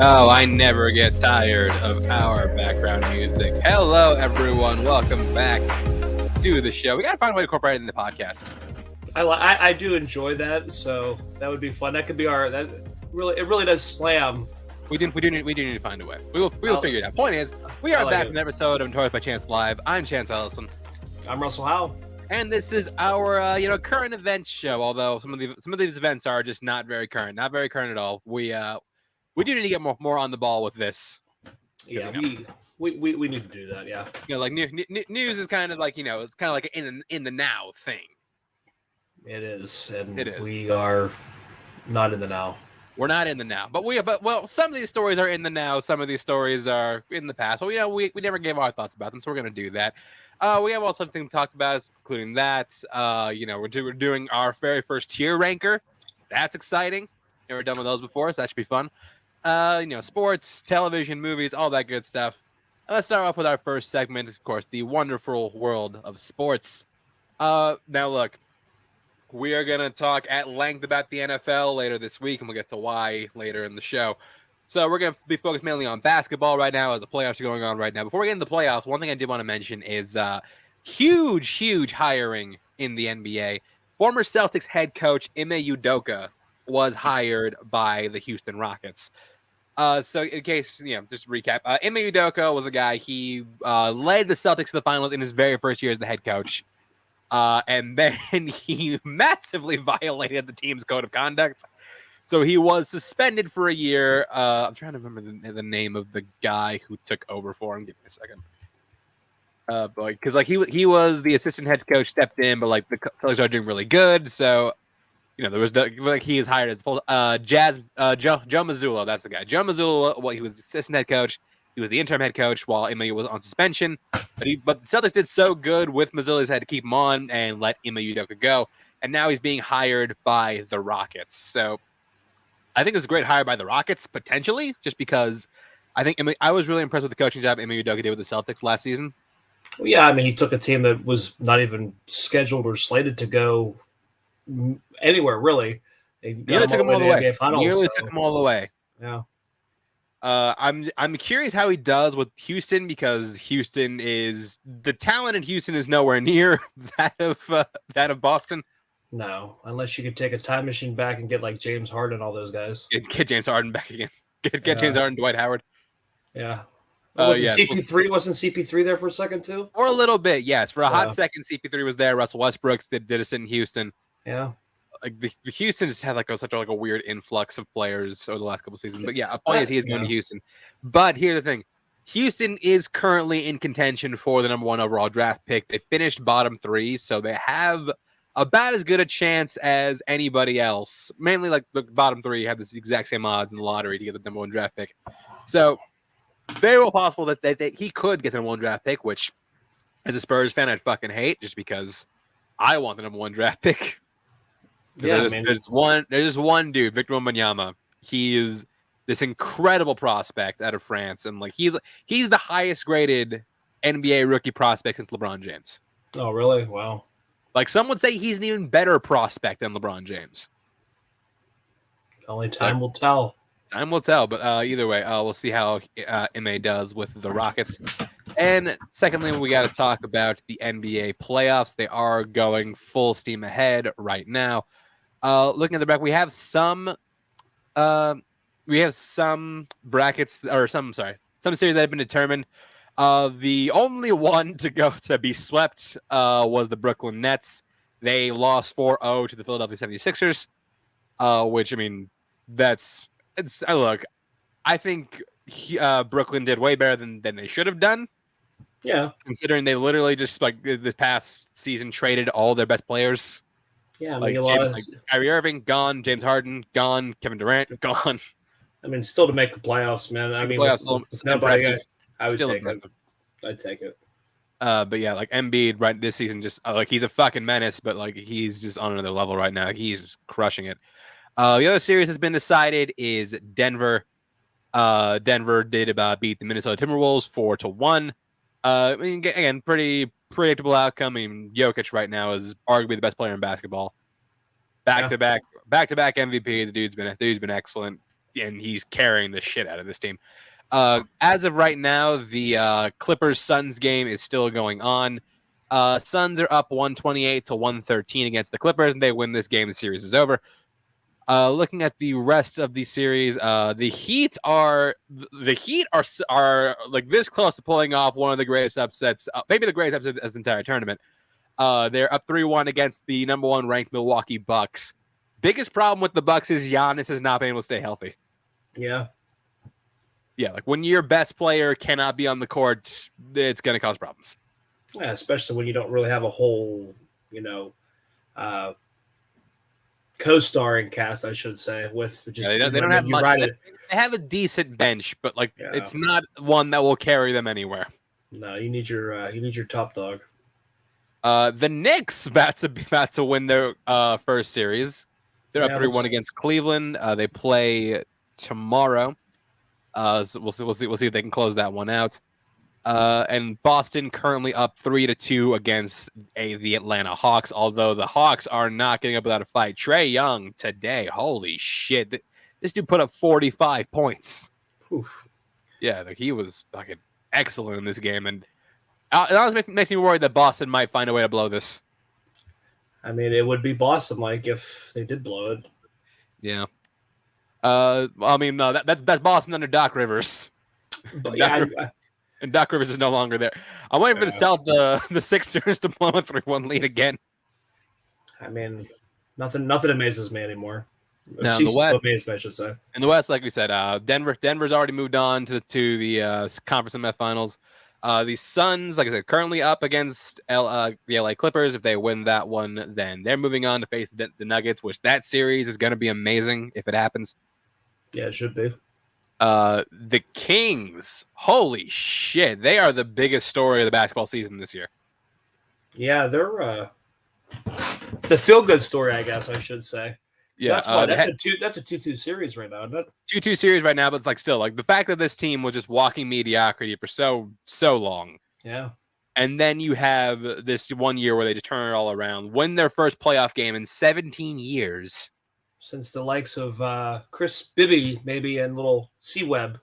Oh, I never get tired of our background music. Hello, everyone. Welcome back to the show. We got to find a way to incorporate it in the podcast. I do enjoy that, so that would be fun. That could be our it really does slam. We do need to find a way. We will figure it out. Point is, we are back with an episode of Notorious by Chance Live. I'm Chance Ellison. I'm Russell Howe. And this is our current events show. Although some of these events are just not very current at all. We do need to get more on the ball with this. Yeah, we need to do that. Yeah, like news is kind of like it's kind of like an in the now thing. It is, and it is. We are not in the now. We're not in the now, but some of these stories are in the now. Some of these stories are in the past. Well, we never gave our thoughts about them, so we're gonna do that. We have also something to talk about, including that. We're doing our very first tier ranker. That's exciting. Never done with those before, so that should be fun. Sports, television, movies, all that good stuff. Let's start off with our first segment, of course, the wonderful world of sports. Now, look, we are going to talk at length about the NFL later this week, and we'll get to why later in the show. So we're going to be focused mainly on basketball right now as the playoffs are going on right now. Before we get into the playoffs, one thing I did want to mention is huge hiring in the NBA. Former Celtics head coach Ime Udoka was hired by the Houston Rockets. So in case, just recap, Ime Udoka was a guy, he led the Celtics to the finals in his very first year as the head coach. And then he massively violated the team's code of conduct. So he was suspended for a year. I'm trying to remember the name of the guy who took over for him. Give me a second. Because he was the assistant head coach, stepped in, but the Celtics are doing really good. So there was he is hired as full Joe Mazzulla. That's the guy. Joe Mazzulla. He was the assistant head coach. He was the interim head coach while Ime was on suspension. But the Celtics did so good with Mazzulla's had to keep him on and let Ime Udoka go. And now he's being hired by the Rockets. So I think it's a great hire by the Rockets, potentially, just because I was really impressed with the coaching job Ime Udoka did with the Celtics last season. Well, yeah, he took a team that was not even scheduled or slated to go anywhere, really. Nearly took them all the way. Took them all the way. Yeah. I'm curious how he does with Houston, because the talent in Houston is nowhere near that of Boston. No, unless you could take a time machine back and get James Harden and all those guys. Get James Harden back again. Get James Harden, Dwight Howard. Yeah. CP3 wasn't CP3 there for a second too? For a little bit, yes. For a hot second, CP3 was there. Russell Westbrook did a stint in Houston. Yeah. The Houston just had such a weird influx of players over the last couple of seasons. But yeah, a point is he is going to Houston. But here's the thing. Houston is currently in contention for the number 1 overall draft pick. They finished bottom 3, so they have about as good a chance as anybody else. Mainly the bottom 3 have this exact same odds in the lottery to get the number 1 draft pick. So very well possible that he could get the number 1 draft pick, which as a Spurs fan I'd fucking hate, just because I want the number 1 draft pick. Yeah, there's just one dude, Victor Wembanyama. He is this incredible prospect out of France, and he's the highest graded NBA rookie prospect since LeBron James. Oh, really? Wow. Some would say he's an even better prospect than LeBron James. Only time will tell. Time will tell, but either way, we'll see how Ime does with the Rockets. And secondly, we got to talk about the NBA playoffs. They are going full steam ahead right now. Looking at the back, we have some brackets or some series that have been determined. The only one to be swept was the Brooklyn Nets. They lost 4-0 to the Philadelphia 76ers, which look, I think Brooklyn did way better than they should have done. Yeah. Considering they literally just this past season traded all their best players. Yeah, Kyrie Irving gone, James Harden gone, Kevin Durant gone. Still to make the playoffs, man. Playoffs, nobody. I would still take impressive. it. I'd take it. But yeah, Embiid right this season, just he's a fucking menace, but he's just on another level right now. He's crushing it. The other series has been decided is Denver. Denver did beat the Minnesota Timberwolves 4-1. Again, pretty predictable outcome. Jokic right now is arguably the best player in basketball. Back to back MVP. The dude's been excellent. and he's carrying the shit out of this team. As of right now, the Clippers Suns game is still going on. Suns are up 128 to 113 against the Clippers, and they win this game. The series is over. Looking at the rest of the series, the Heat are like this close to pulling off one of the greatest upsets, maybe the greatest upset of this entire tournament. They're up 3-1 against the number 1 ranked Milwaukee Bucks. Biggest problem with the Bucks is Giannis has not been able to stay healthy. Yeah. Yeah, like when your best player cannot be on the court, it's going to cause problems. Yeah, especially when you don't really have a whole, co-starring cast, I should say. With just they don't have much. They have a decent bench, but it's not one that will carry them anywhere. No, you need your top dog. The Knicks about to win their first series. They're up 3-1 against Cleveland. They play tomorrow. So we'll see if they can close that one out. And Boston currently up 3-2 against the Atlanta Hawks. Although the Hawks are not getting up without a fight. Trae Young today, holy shit! This dude put up 45 points. Oof. Yeah, he was fucking excellent in this game, and it honestly makes me worried that Boston might find a way to blow this. I mean, it would be Boston-like if they did blow it. Yeah. I mean, no, that's Boston under Doc Rivers. But and Doc Rivers is no longer there. I'm waiting for the Sixers to blow a 3-1 lead again. I mean, nothing amazes me anymore. No, in the West, amazed, I should say. In the West, like we said, Denver's already moved on to the conference semifinals. The Suns, like I said, currently up against the LA Clippers. If they win that one, then they're moving on to face the Nuggets, which that series is going to be amazing if it happens. Yeah, it should be. The Kings, holy shit, they are the biggest story of the basketball season this year. Yeah, they're the feel-good story, I guess I should say. Yeah, that's why that's a 2-2 series right now, isn't it? 2-2 series right now, but it's still the fact that this team was just walking mediocrity for so long. Yeah. And then you have this 1 year where they just turn it all around, win their first playoff game in 17 years. Since the likes of Chris Bibby, maybe, and little C-Web.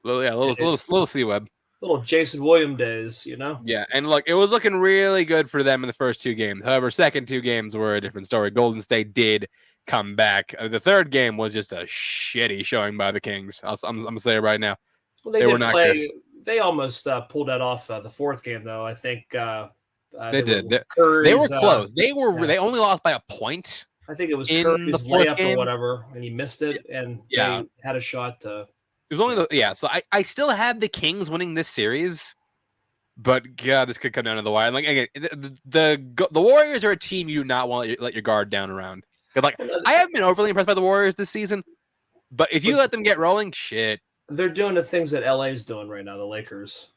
Well, yeah, little C-Web. Little Jason Williams days, Yeah, and it was looking really good for them in the first 2 games. However, second 2 games were a different story. Golden State did come back. The third game was just a shitty showing by the Kings. I'm going to say it right now. Well, they were not good. They almost pulled that off the fourth game, though. I think they did. They were close. They only lost by a point. I think it was Curry's layup or whatever, and he missed it, and they had a shot to. It was only so I still have the Kings winning this series, but God, this could come down to the wire. Like again, the Warriors are a team you do not want to let your guard down around. I haven't been overly impressed by the Warriors this season, but if you let them get rolling, shit. They're doing the things that LA's doing right now, the Lakers.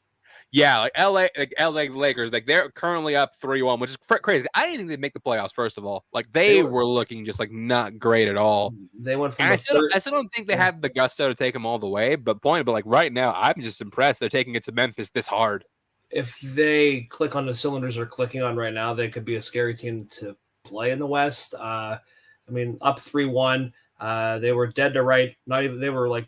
Yeah, LA Lakers, they're currently up 3-1, which is crazy. I didn't think they'd make the playoffs, first of all. They were looking just not great at all. They went from I still don't think they have the gusto to take them all the way, but right now, I'm just impressed they're taking it to Memphis this hard. If they click on the cylinders they're clicking on right now, they could be a scary team to play in the West. Up 3-1. They were dead to right. Not even they were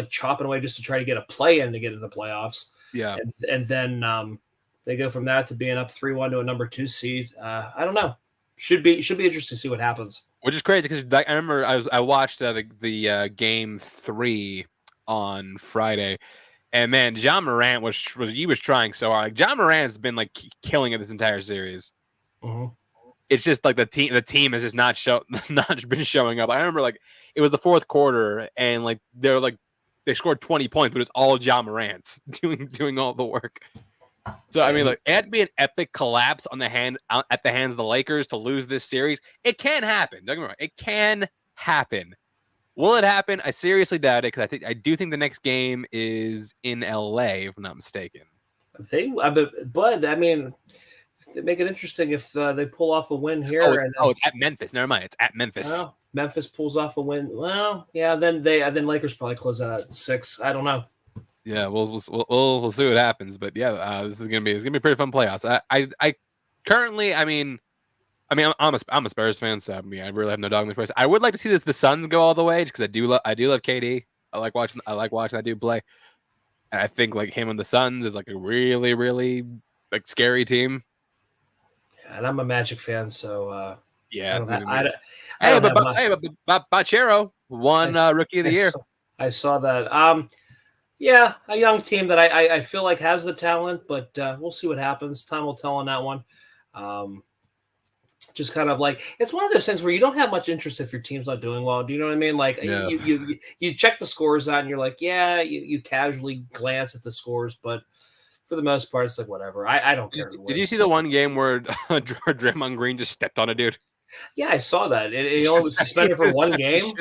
chopping away just to try to get a play in to get into the playoffs. Yeah, and then they go from that to being up 3-1 to a number 2 seed. I don't know. Should be interesting to see what happens. Which is crazy because I remember I watched the game 3 on Friday, and man, John Morant was trying so hard. John Morant's been killing it this entire series. Mm-hmm. It's just the team has just not been showing up. I remember it was the fourth quarter and they scored 20 points, but it's all John Morant doing all the work. So I mean, it had to be an epic collapse at the hands of the Lakers to lose this series. It can happen. Don't get me wrong. It can happen. Will it happen? I seriously doubt it because I do think the next game is in LA, if I'm not mistaken. But I mean, they make it interesting if they pull off a win here. It's at Memphis. Never mind. It's at Memphis. Well, Memphis pulls off a win. Well, yeah. Then Lakers probably close out at 6. I don't know. Yeah, we'll see what happens. But yeah, this is gonna be a pretty fun playoffs. I currently, I'm a Spurs fan, so I really have no dog in the Spurs. I would like to see the Suns go all the way because I do love KD. I like watching that dude play. And I think like him and the Suns is like a really, really like scary team. And I'm a Magic fan, so Yeah, I don't have my. but Bachero won Rookie of the Year. I saw that. Yeah, a young team that I feel like has the talent, but we'll see what happens. Time will tell on that one. Just kind of like it's one of those things where you don't have much interest if your team's not doing well. Do you know what I mean? Like No. you check the scores out and you're like, yeah, you casually glance at the scores, but for the most part, it's like whatever. I don't care. Did you see the one game where Draymond Green just stepped on a dude? Yeah, I saw that. He only was suspended for one game,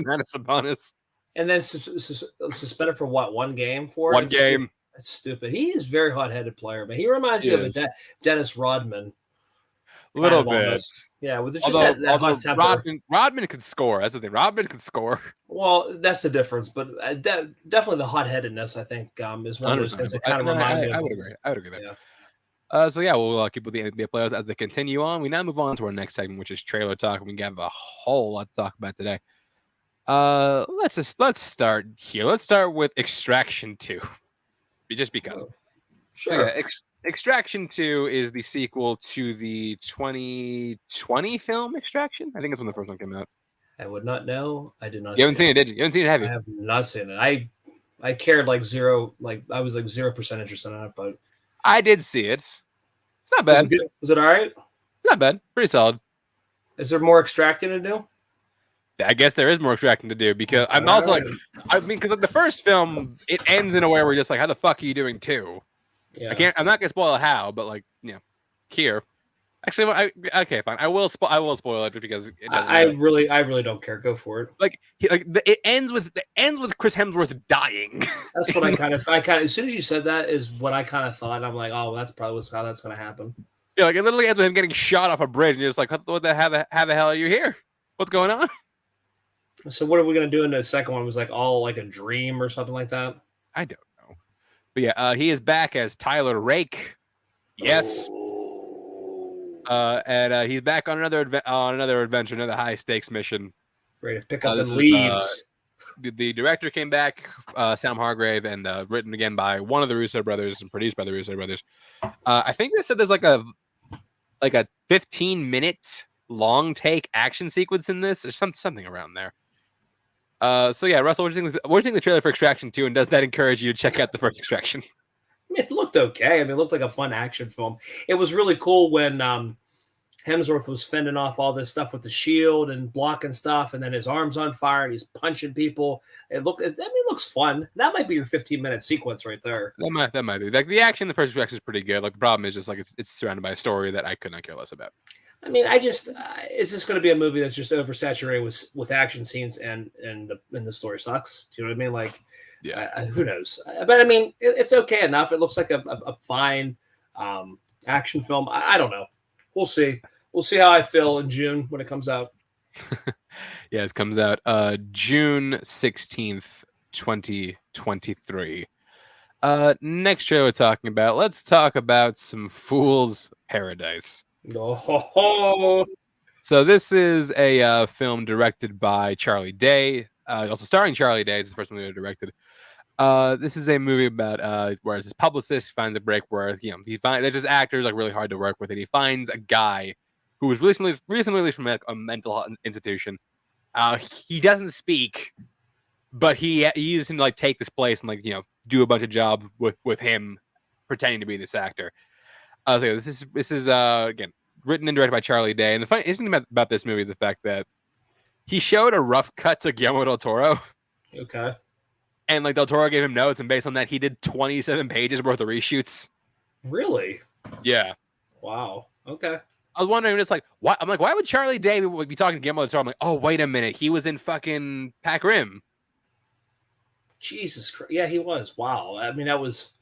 and then suspended for what? One game for one game. That's stupid. He is a very hot-headed player, man. He reminds me of a Dennis Rodman. A little bit. Almost. Yeah, with just that hot temper. Rodman could score. That's the thing. Rodman could score. Well, that's the difference. But definitely the hot-headedness, I think, is one of those things that kind of remind me of. I would agree there. Yeah. So, yeah, we'll keep with the NBA players as they continue on. We now move on to our next segment, which is trailer talk. We have a whole lot to talk about today. Let's start here. Let's start with Extraction 2. Just because. Oh, sure. So, yeah, Extraction 2 is the sequel to the 2020 film Extraction. I think that's when the first one came out. I would not know. I did not. You haven't seen it, did you? You haven't seen it, have you? I have not seen it. I cared like zero. Like I was like 0% interested in it, but I did see it. It's not bad. Was it all right? Not bad. Pretty solid. Is there more extracting to do? I guess there is more extracting to do because I'm also like, I mean, because the first film it ends in a way where you're just like, how the fuck are you doing 2? Yeah. I'm not gonna spoil how, but like, here. Actually, okay, fine. I will spoil it because it doesn't. I really don't care. Go for it. Like, it ends with Chris Hemsworth dying. That's what I kind of. As soon as you said that is what I kind of thought. I'm like, oh, that's probably how that's going to happen. Yeah, like it literally ends with him getting shot off a bridge, and you're just like, how the hell are you here? What's going on? So what are we going to do in the second one? Was like all like a dream or something like that? I don't know. But yeah, he is back as Tyler Rake. Yes. And he's back on another adventure, another high stakes mission. Ready to pick up the leaves. The director came back, Sam Hargrave, and written again by one of the Russo brothers and produced by the Russo brothers. I think they said there's like a 15-minute long take action sequence in this, or something around there. So yeah, Russell, what do you think of the trailer for Extraction 2, and does that encourage you to check out the first Extraction? It looked okay. I mean, it looked like a fun action film. It was really cool when Hemsworth was fending off all this stuff with the shield and blocking stuff, and then his arm's on fire and he's punching people. It looks fun. That might be your 15-minute sequence right there. That might be. Like the action in the first Extraction is pretty good. Like the problem is just like it's surrounded by a story that I could not care less about. I mean, it's just going to be a movie that's just oversaturated with action scenes and the story sucks. Do you know what I mean? Like, yeah, who knows? But I mean, it's okay enough. It looks like a fine action film. I don't know. We'll see. We'll see how I feel in June when it comes out. Yeah, it comes out June 16th, 2023. Next show we're talking about. Let's talk about some Fool's Paradise. Oh. So this is a film directed by Charlie Day, also starring Charlie Day. It's the first one they directed. This is a movie about where his publicist finds a break where there's just actors like really hard to work with, and he finds a guy who was recently released from a mental health institution. He doesn't speak, but he uses him to like take this place and do a bunch of jobs with him pretending to be this actor. So this is again written and directed by Charlie Day, and the funny thing about this movie is the fact that he showed a rough cut to Guillermo del Toro. Okay. And like Del Toro gave him notes, and based on that, he did 27 pages worth of reshoots. Really? Yeah. Wow. Okay. I was wondering, just like, why? I'm like, why would Charlie Day be talking to Guillermo del Toro? I'm like, oh, wait a minute, he was in fucking Pac Rim. Jesus Christ! Yeah, he was. Wow. I mean, that was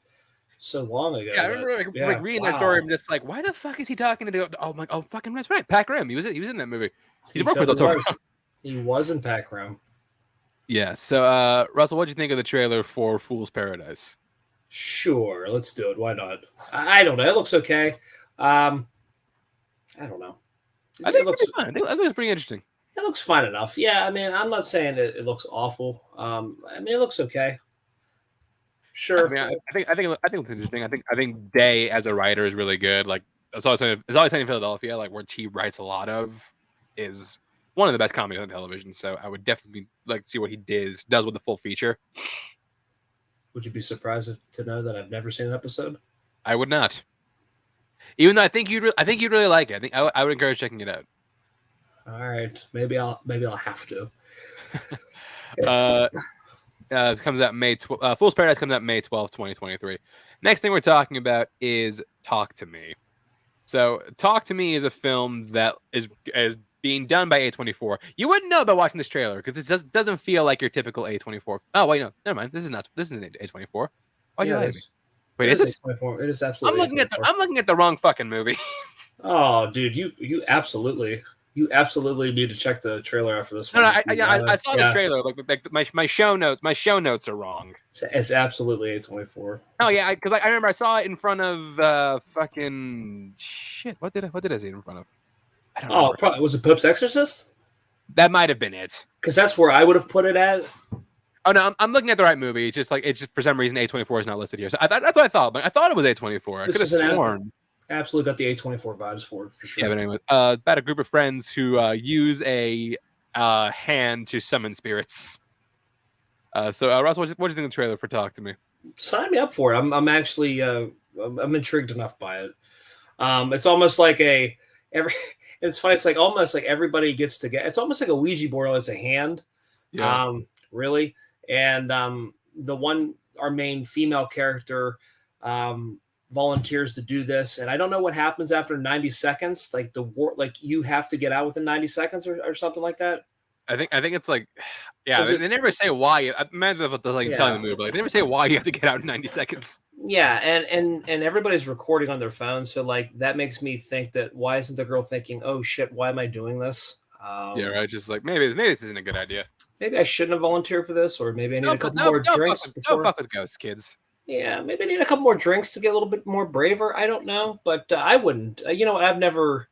so long ago. Yeah, I remember reading that story. I'm just like, why the fuck is he talking to? Oh my! Oh, fucking that's right, Pac Rim. He was in that movie. He's worked with Del Toro. He was in Pac Rim. Yeah. So, Russell, what do you think of the trailer for Fool's Paradise? Sure, let's do it. Why not? I don't know. It looks okay. I don't know. I think it looks fun. I think it's pretty interesting. It It looks fine enough. Yeah, I mean, I'm not saying it looks awful. I mean, it looks okay. I Sure. mean, I think it's interesting. I think Day as a writer is really good. Like it's always in Philadelphia, like where he writes a lot of, is one of the best comedies on television. So I would definitely like to see what he does with the full feature. Would you be surprised to know that I've never seen an episode? I would not, even though I think you'd really like it. I would encourage checking it out. All right, maybe I'll have to. Uh, it comes out Fool's Paradise comes out May 12th, 2023. Next thing we're talking about is Talk to Me. So, Talk to Me is a film that is being done by A24. You wouldn't know about watching this trailer because doesn't feel like your typical A24. Oh wait, no, never mind. This isn't A24. Why'd you Yeah, it lie to me? is. Wait, It is is it? A24. It is I'm absolutely looking at the A24. I'm looking at the wrong fucking movie. Oh, dude, you absolutely need to check the trailer out for this No, one. no, If you I haven't. saw the Yeah, trailer. Like my show notes are wrong. it's absolutely A24. Oh yeah, because I remember I saw it in front of fucking shit. What did I see it in front of? I don't Oh, remember. probably was it Pope's Exorcist? That might have been it. Because that's where I would have put it at. Oh no, I'm looking at the right movie. It's just for some reason A24 is not listed here. So that's what I thought. But I thought it was A24. I This could have is an sworn. absolutely got the A24 vibes for Yeah, sure. but anyway, about a group of friends who use a hand to summon spirits. So Russ, what do you think of the trailer for Talk to Me? Sign me up for it. I'm actually I'm intrigued enough by it. It's almost like a every. It's funny. It's like almost like everybody gets to get. It's almost like a Ouija board. It's a hand. Yeah, Really. And the one our main female character um, volunteers to do this, and I don't know what happens after 90 seconds. Like the war, like you have to get out within 90 seconds or something like that. I think it's like, yeah. Was They it? never say why. I imagine if they're like telling the Yeah. movie, but like, they never say why you have to get out in 90 seconds. Yeah, and everybody's recording on their phone, so like that makes me think that why isn't the girl thinking, "Oh shit, why am I doing this?" Yeah, right. Just like maybe this isn't a good idea. Maybe I shouldn't have volunteered for this, or maybe I need a couple more drinks Don't before. fuck with ghosts, kids. Yeah, maybe I need a couple more drinks to get a little bit more braver. I don't know, but I wouldn't. I've never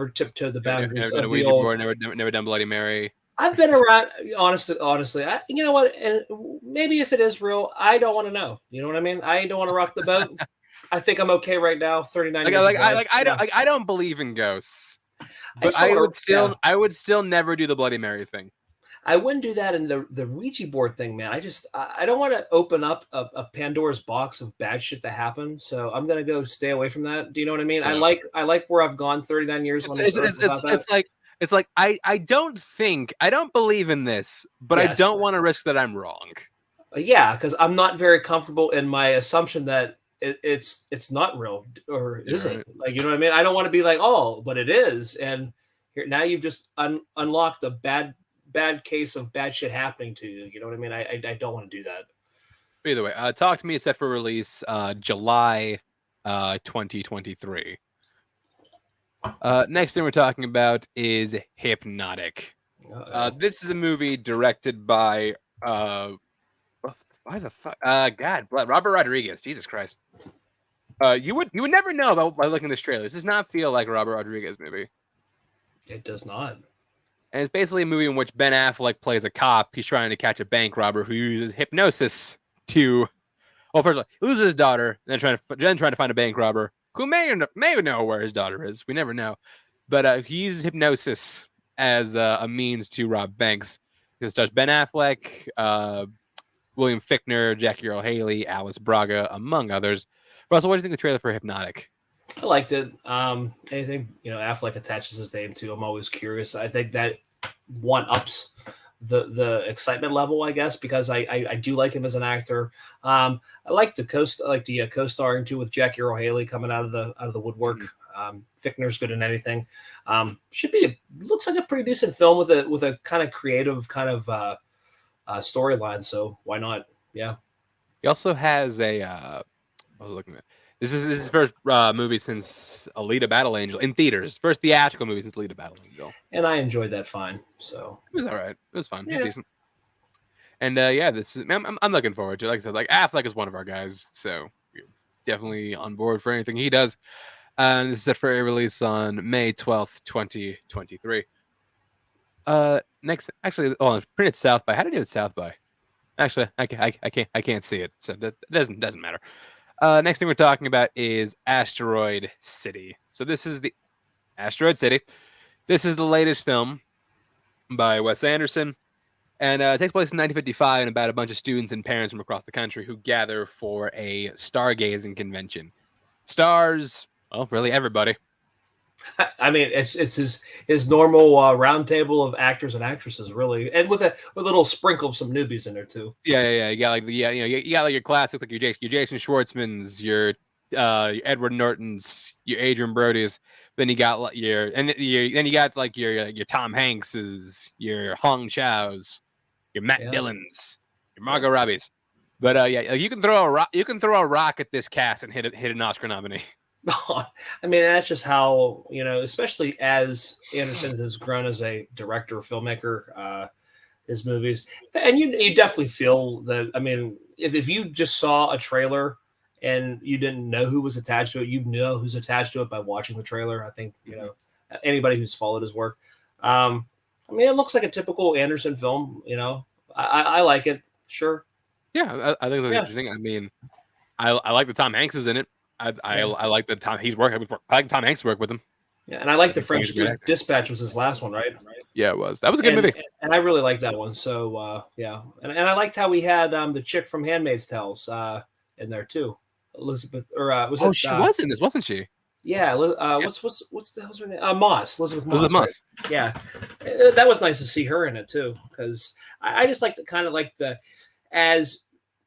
tiptoed the boundaries Never done a of the Ouija old. board. Never done Bloody Mary. I've been around. Honestly, you know what? And maybe if it is real, I don't want to know. You know what I mean? I don't want to rock the boat. I think I'm okay right now. 39 Like years like of I life. like I don't Yeah. like I don't believe in ghosts, I but just don't want to. Yeah. I would still never do the Bloody Mary thing. I wouldn't do that in the Ouija board thing, man. I don't want to open up a Pandora's box of bad shit that happened. So I'm gonna go stay away from that. Do you know what I mean? I Yeah. like where I've gone 39 years It's on this it's earth it's, it's, without that. it's like I don't believe in this, but I Yes. don't want to risk that I'm wrong. Yeah, because I'm not very comfortable in my assumption that it's not real, or is Right. it? Like, you know what I mean? I don't want to be like, oh, but it is. And here now you've just unlocked a bad case of bad shit happening to you. You know what I mean? I don't want to do that. Either way, Talk to Me is set for release July 2023. Next thing we're talking about is Hypnotic. Uh-oh. This is a movie directed by why the fuck? God, Robert Rodriguez. Jesus Christ. You would never know about by looking at this trailer. This does not feel like a Robert Rodriguez movie. It does not. And it's basically a movie in which Ben Affleck plays a cop. He's trying to catch a bank robber who uses hypnosis to. Well, first of all, he loses his daughter, then trying to find a bank robber who may know where his daughter is. We never know, but he uses hypnosis as a means to rob banks. This stars Ben Affleck, William Fichtner, Jackie Earl Haley, Alice Braga, among others. Russell, what do you think of the trailer for Hypnotic? I liked it. Anything Affleck attaches his name to, I'm always curious. I think that one ups the excitement level, I guess, because I do like him as an actor. I like the co-starring too with Jackie Earl Haley coming out of the woodwork. Fichtner's good in anything. Looks like a pretty decent film with a kind of creative kind of storyline. So why not? Yeah. He also has a. I was looking at. This is his first movie since Alita: Battle Angel in theaters. First theatrical movie since Alita: Battle Angel. And I enjoyed that fine. So It was all right. It was fun. It was Yeah. decent. And yeah, I'm looking forward to it. Like I said, like Affleck is one of our guys, so we're definitely on board for anything he does. And this is set for a release on May 12th, 2023. Next, actually, oh, it's printed South by. How did I do it South by? Actually, I can't see it, so that doesn't matter. Next thing we're talking about is Asteroid City. So this is the Asteroid City. This is the latest film by Wes Anderson, and it takes place in 1955 and about a bunch of students and parents from across the country who gather for a stargazing convention. Stars, well, really everybody. I mean, it's his normal round table of actors and actresses, really, and with a little sprinkle of some newbies in there too. Yeah. You got like you got like your classics, like your Jason Schwartzmans, your Edward Nortons, your Adrian Brody's. Then you got like then you got like your Tom Hankses, your Hong Chow's, your Matt Yeah, Dillons, your yeah. Margot Robbie's. But yeah, you can throw a rock. You can throw a rock at this cast and hit an Oscar nominee. I mean, that's just how, especially as Anderson has grown as a director, filmmaker, his movies, and you definitely feel that. I mean, if you just saw a trailer and you didn't know who was attached to it, you know who's attached to it by watching the trailer. I think anybody who's followed his work. I mean, it looks like a typical Anderson film. I like it. Sure. Yeah, I think that's Yeah. interesting. I mean, I like the Tom Hanks is in it. I like the Tom he's work. I like Tom Hanks work with him. Yeah, and I like I the think he's French a good actor. Dispatch was his last one, right? Yeah, it was. That was a good and movie. and I really liked that one. So yeah, and I liked how we had the chick from *Handmaid's Tales* in there too, Elizabeth, or was Oh, it? she was in this, wasn't she? Yeah, Yeah. what's the hell's her name? Moss, Elizabeth Elizabeth Moss, right? Moss. Yeah, that was nice to see her in it too, because I just like the kind of like the as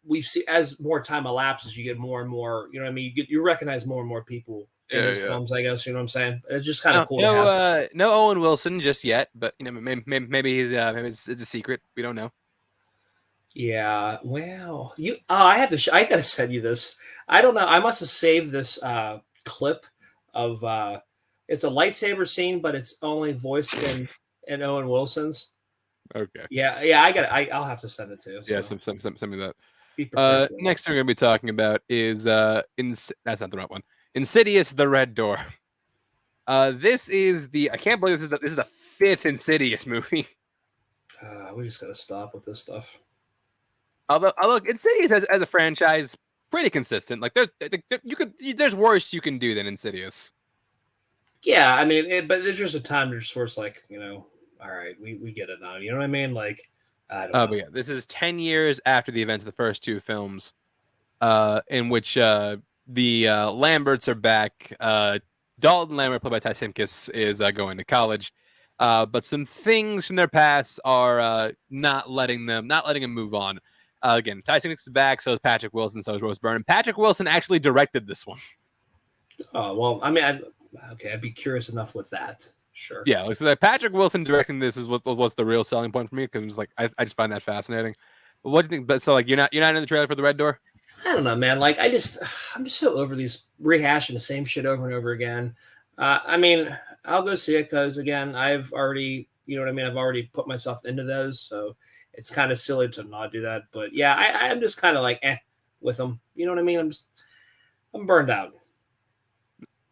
we see as more time elapses, you get more and more. You know what I mean? You recognize more and more people in his Yeah. films. I guess you know what I'm saying. It's just kind of No, cool to have. no Owen Wilson just yet, but maybe he's maybe it's a secret. We don't know. Yeah, well, I have to. I gotta send you this. I don't know. I must have saved this clip of. It's a lightsaber scene, but it's only voiced in Owen Wilson's. Okay. Yeah. I'll have to send it to you. Yeah, So some of that. be prepared for that. Next thing we're gonna be talking about is that's not the right one. Insidious: The Red Door. This is the I can't believe this is the fifth Insidious movie. We just gotta stop with this stuff. Although Insidious as a franchise pretty consistent. Like there's worse you can do than Insidious. Yeah, I mean, but there's just a time where it's like, all right, we get it now. You know what I mean? Like, I don't know. But yeah, this is 10 years after the events of the first two films, in which the Lamberts are back. Dalton Lambert, played by Ty Simkus, is going to college. But some things from their past are not letting him move on. Again, Ty Simkus is back, so is Patrick Wilson, so is Rose Byrne. And Patrick Wilson actually directed this one. Oh well, I mean, I'd be curious enough with that. Sure. Yeah, so that Patrick Wilson directing this is what's the real selling point for me, because like I just find that fascinating. But what do you think? But so like you're not in the trailer for The Red Door? I don't know, man. Like I'm just so over these rehashing the same shit over and over again. I mean, I'll go see it because again, I've already, you know what I mean. I've already put myself into those, so it's kind of silly to not do that. But yeah, I'm just kind of like with them. You know what I mean? I'm burned out.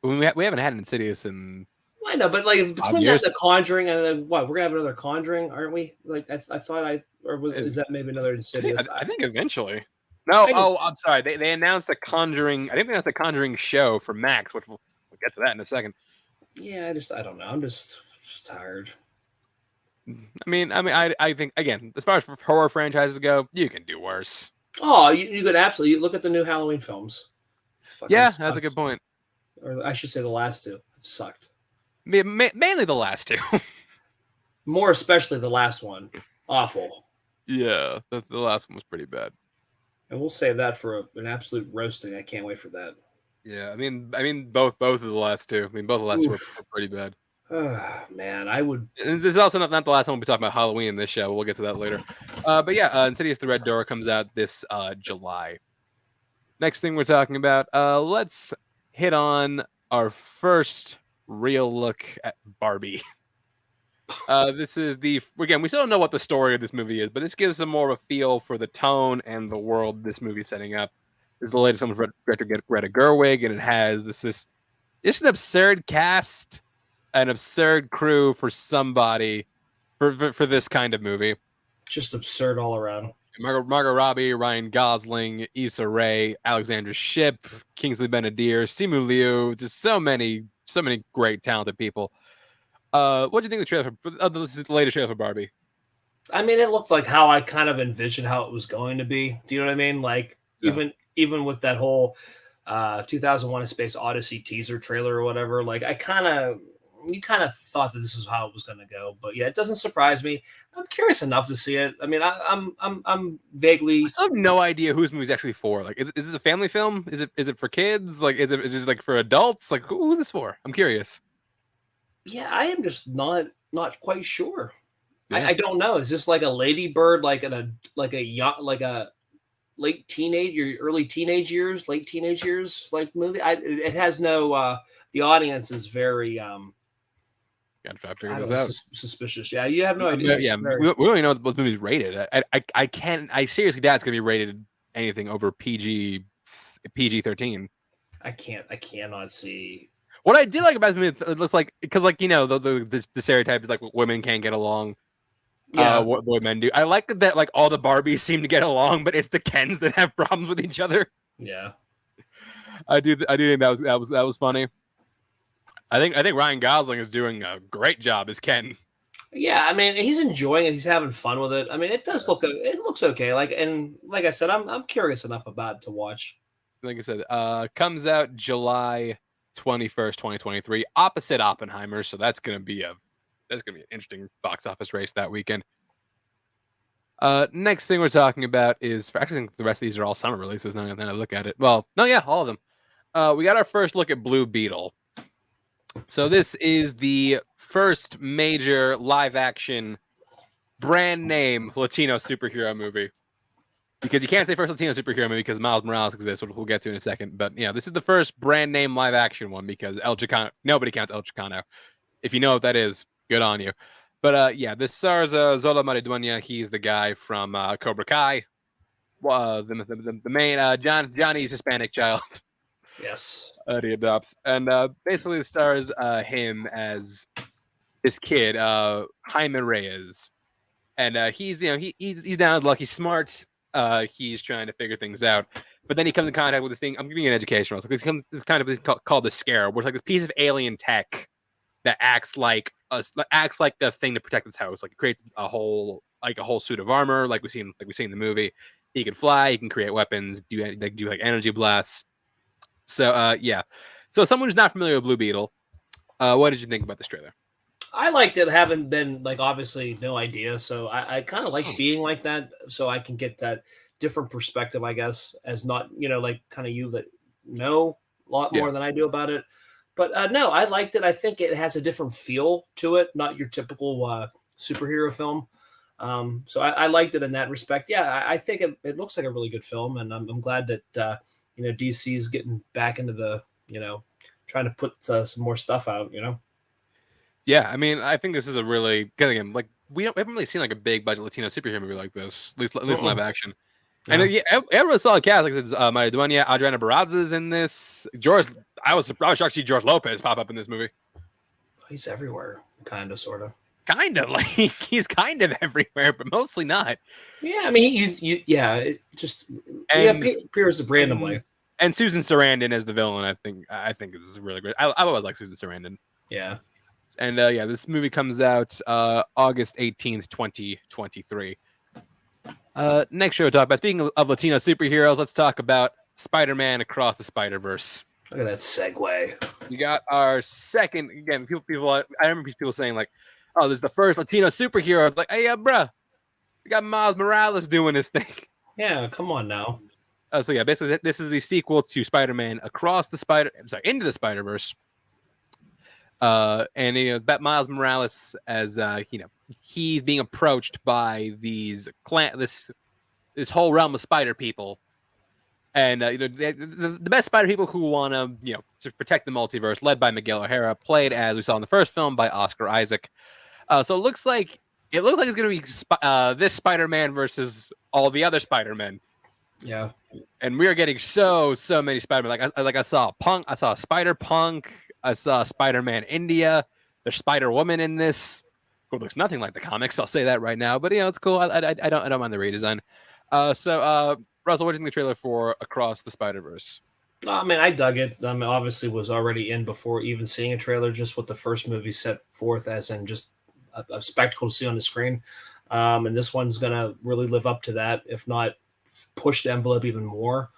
We haven't had an Insidious in. I know, but like between years. that, the Conjuring, and then what, we're gonna have another Conjuring, aren't we? Like I thought is that maybe another Insidious? I think eventually. No, just, I'm sorry. They announced a Conjuring. I think they announced a Conjuring show for Max, which we'll get to that in a second. Yeah, I don't know. I'm just tired. I think again, as far as horror franchises go, you can do worse. Oh, you could absolutely look at the new Halloween films. Fucking Yeah, sucked. that's a good point. Or I should say the last two have sucked. Mainly the last two. More especially the last one. Awful. Yeah, the last one was pretty bad. And we'll save that for an absolute roasting. I can't wait for that. Yeah, I mean both of the last two. I mean both of the last two were pretty bad. Man, I would. And this is also not the last one we'll be talking about Halloween in this show. We'll get to that later. But yeah, Insidious: The Red Door comes out this July. Next thing we're talking about, let's hit on our first real look at Barbie. This is again, we still don't know what the story of this movie is, but this gives them more of a feel for the tone and the world this movie's setting up. This is the latest film from director Greta Gerwig, and it has it's an absurd cast, an absurd crew for for this kind of movie. Just absurd all around. Margot Robbie, Ryan Gosling, Issa Rae, Alexandra Shipp, Kingsley Benadir, Simu Liu, just so many great talented people. What do you think of the trailer the latest trailer for Barbie? I mean, it looked like how I kind of envisioned how it was going to be. Do you know what I mean? Like even with that whole 2001: A Space Odyssey teaser trailer or whatever, like you kind of thought that this is how it was going to go. But yeah, it doesn't surprise me. I'm curious enough to see it. I mean, I'm vaguely. I still have no idea who this movie's actually for. Like, is this a family film? Is it for kids? Like, is it like for adults? Like, who's this for? I'm curious. Yeah, I am just not quite sure. Yeah. I don't know. Is this like a ladybird, like a late teenage or late teenage years, like movie? It has no. The audience is very Gotta try to figure this out. Suspicious. Yeah, you have no idea. Yeah, we don't even know what the movie's rated. I can't. I seriously doubt it's gonna be rated anything over PG-13. I cannot see. What I did like about the movie, it looks like because like the stereotype is like women can't get along. Yeah, what men do. I like that like all the Barbies seem to get along, but it's the Kens that have problems with each other. Yeah, I do think that was funny. I think Ryan Gosling is doing a great job as Ken. Yeah, I mean, he's enjoying it. He's having fun with it. I mean, it looks okay. Like I said, I'm curious enough about it to watch. Like I said, comes out July 21st, 2023, opposite Oppenheimer. So that's gonna be an interesting box office race that weekend. Next thing we're talking about is actually I think the rest of these are all summer releases. Now that I look at it, well, no, yeah, all of them. We got our first look at Blue Beetle. So this is the first major live action brand name Latino superhero movie. Because you can't say first Latino superhero movie because Miles Morales exists, which we'll get to in a second. But yeah, this is the first brand name live action one because El Chicano, nobody counts El Chicano. If you know what that is, good on you. But yeah, this stars Zola Maridueña. He's the guy from Cobra Kai. The main Johnny's Hispanic child. Yes. He adopts. And basically it stars him as this kid, Jaime Reyes. And he's he's down with luck, he's smart, he's trying to figure things out. But then he comes in contact with this thing. I'm giving you an education also. This kind of called the Scarab, where it's like this piece of alien tech that acts like the thing to protect its house. Like it creates a whole suit of armor, like we see in the movie. He can fly, he can create weapons, do energy blasts. So yeah. So someone who's not familiar with Blue Beetle, what did you think about this trailer? I liked it, having been like obviously no idea. So I kind of like being like that, so I can get that different perspective, I guess, as not like kind of you that know a lot more than I do about it. But no, I liked it. I think it has a different feel to it, not your typical superhero film. So I liked it in that respect. Yeah, I think it looks like a really good film, and I'm glad that DC is getting back into the trying to put some more stuff out. Yeah, I mean, I think this is a really good again. Like we haven't really seen like a big budget Latino superhero movie like this, at least in live action. Yeah. And everyone saw a cast like Maridueña, Adriana Barraza is in this. I was shocked to see George Lopez pop up in this movie. He's everywhere, kind of, sort of. Kind of like he's kind of everywhere, but mostly not. Yeah, I mean, it just appears randomly. And Susan Sarandon as the villain, I think this is really great. I always like Susan Sarandon. Yeah. And yeah, this movie comes out August 18th, 2023. Next show to talk about. Speaking of Latino superheroes, let's talk about Spider-Man Across the Spider-Verse. Look at that segue. We got our second, again, people. I remember people saying like, "Oh, this is the first Latino superhero." I was like, "Hey, yeah, bruh, we got Miles Morales doing this thing." Yeah, come on now. So yeah, basically, this is the sequel to Spider-Man Into the Spider-Verse. And Miles Morales as he's being approached by this whole realm of spider people, and the best spider people who want to protect the multiverse, led by Miguel O'Hara, played as we saw in the first film by Oscar Isaac. So it looks like it's going to be this Spider-Man versus all the other Spider-Men. Yeah, and we are getting so many Spider-Man. I saw Punk, I saw Spider-Punk. I saw Spider-Man India. There's Spider-Woman in this. It looks nothing like the comics. I'll say that right now. But it's cool. I don't mind the redesign. Russell, what do you think the trailer for Across the Spider-Verse? I mean, I dug it. I mean, obviously was already in before even seeing a trailer. Just what the first movie set forth as, and just a spectacle to see on the screen. And this one's gonna really live up to that, if not push the envelope even more.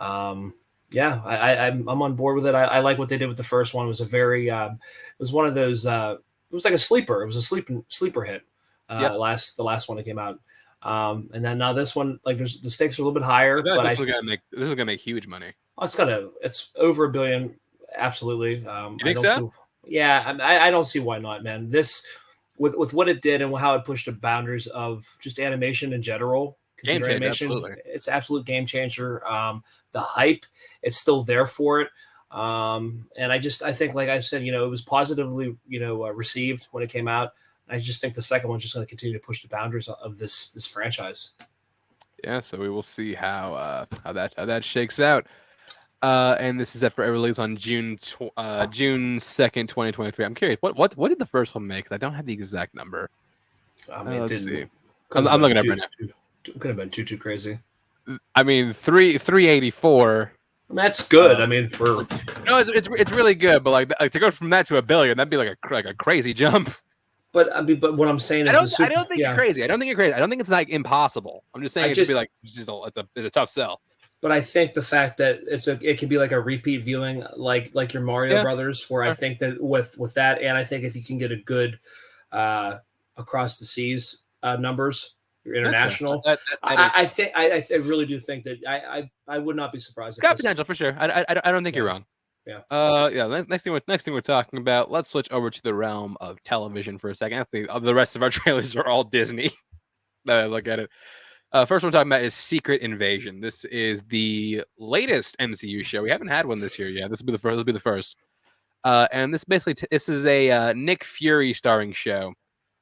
Yeah, I'm on board with it. I like what they did with the first one. It was a very it was one of those. It was like a sleeper. It was a sleeper hit. Yep. The last one that came out. And then now this one, like the stakes are a little bit higher, but this is gonna make huge money. It's over $1 billion. Absolutely. You think so? Yeah, I don't see why not, man. This with what it did and how it pushed the boundaries of just animation in general. Game changer, Animation, absolutely. it's absolute game changer. The hype, it's still there for it. And I think, like I said, it was positively, received when it came out. I just think the second one's just going to continue to push the boundaries of this franchise. Yeah, so we will see how that shakes out. And this is set for a release on June 2nd, 2023. I'm curious, what did the first one make? 'Cause I don't have the exact number. I mean, Let's see. I'm looking up right now. Could have been too crazy. I mean, 384. I mean, that's good. I mean, for no, it's really good, but like to go from that to $1 billion, that'd be like a crazy jump. But but what I'm saying is, I don't think you're crazy. I don't think you're crazy. I don't think it's like impossible. I'm just saying it should be like it's a tough sell. But I think the fact that it can be like a repeat viewing, like your Mario Brothers, where I think that with that, and I think if you can get a good across the seas numbers, your international, I really do think that I would not be surprised. It's got potential for sure. I don't think you're wrong. Yeah. Next thing we're talking about. Let's switch over to the realm of television for a second. I think the rest of our trailers are all Disney. Look at it. First one we're talking about is Secret Invasion. This is the latest MCU show. We haven't had one this year yet. This will be the first. And this basically this is a Nick Fury starring show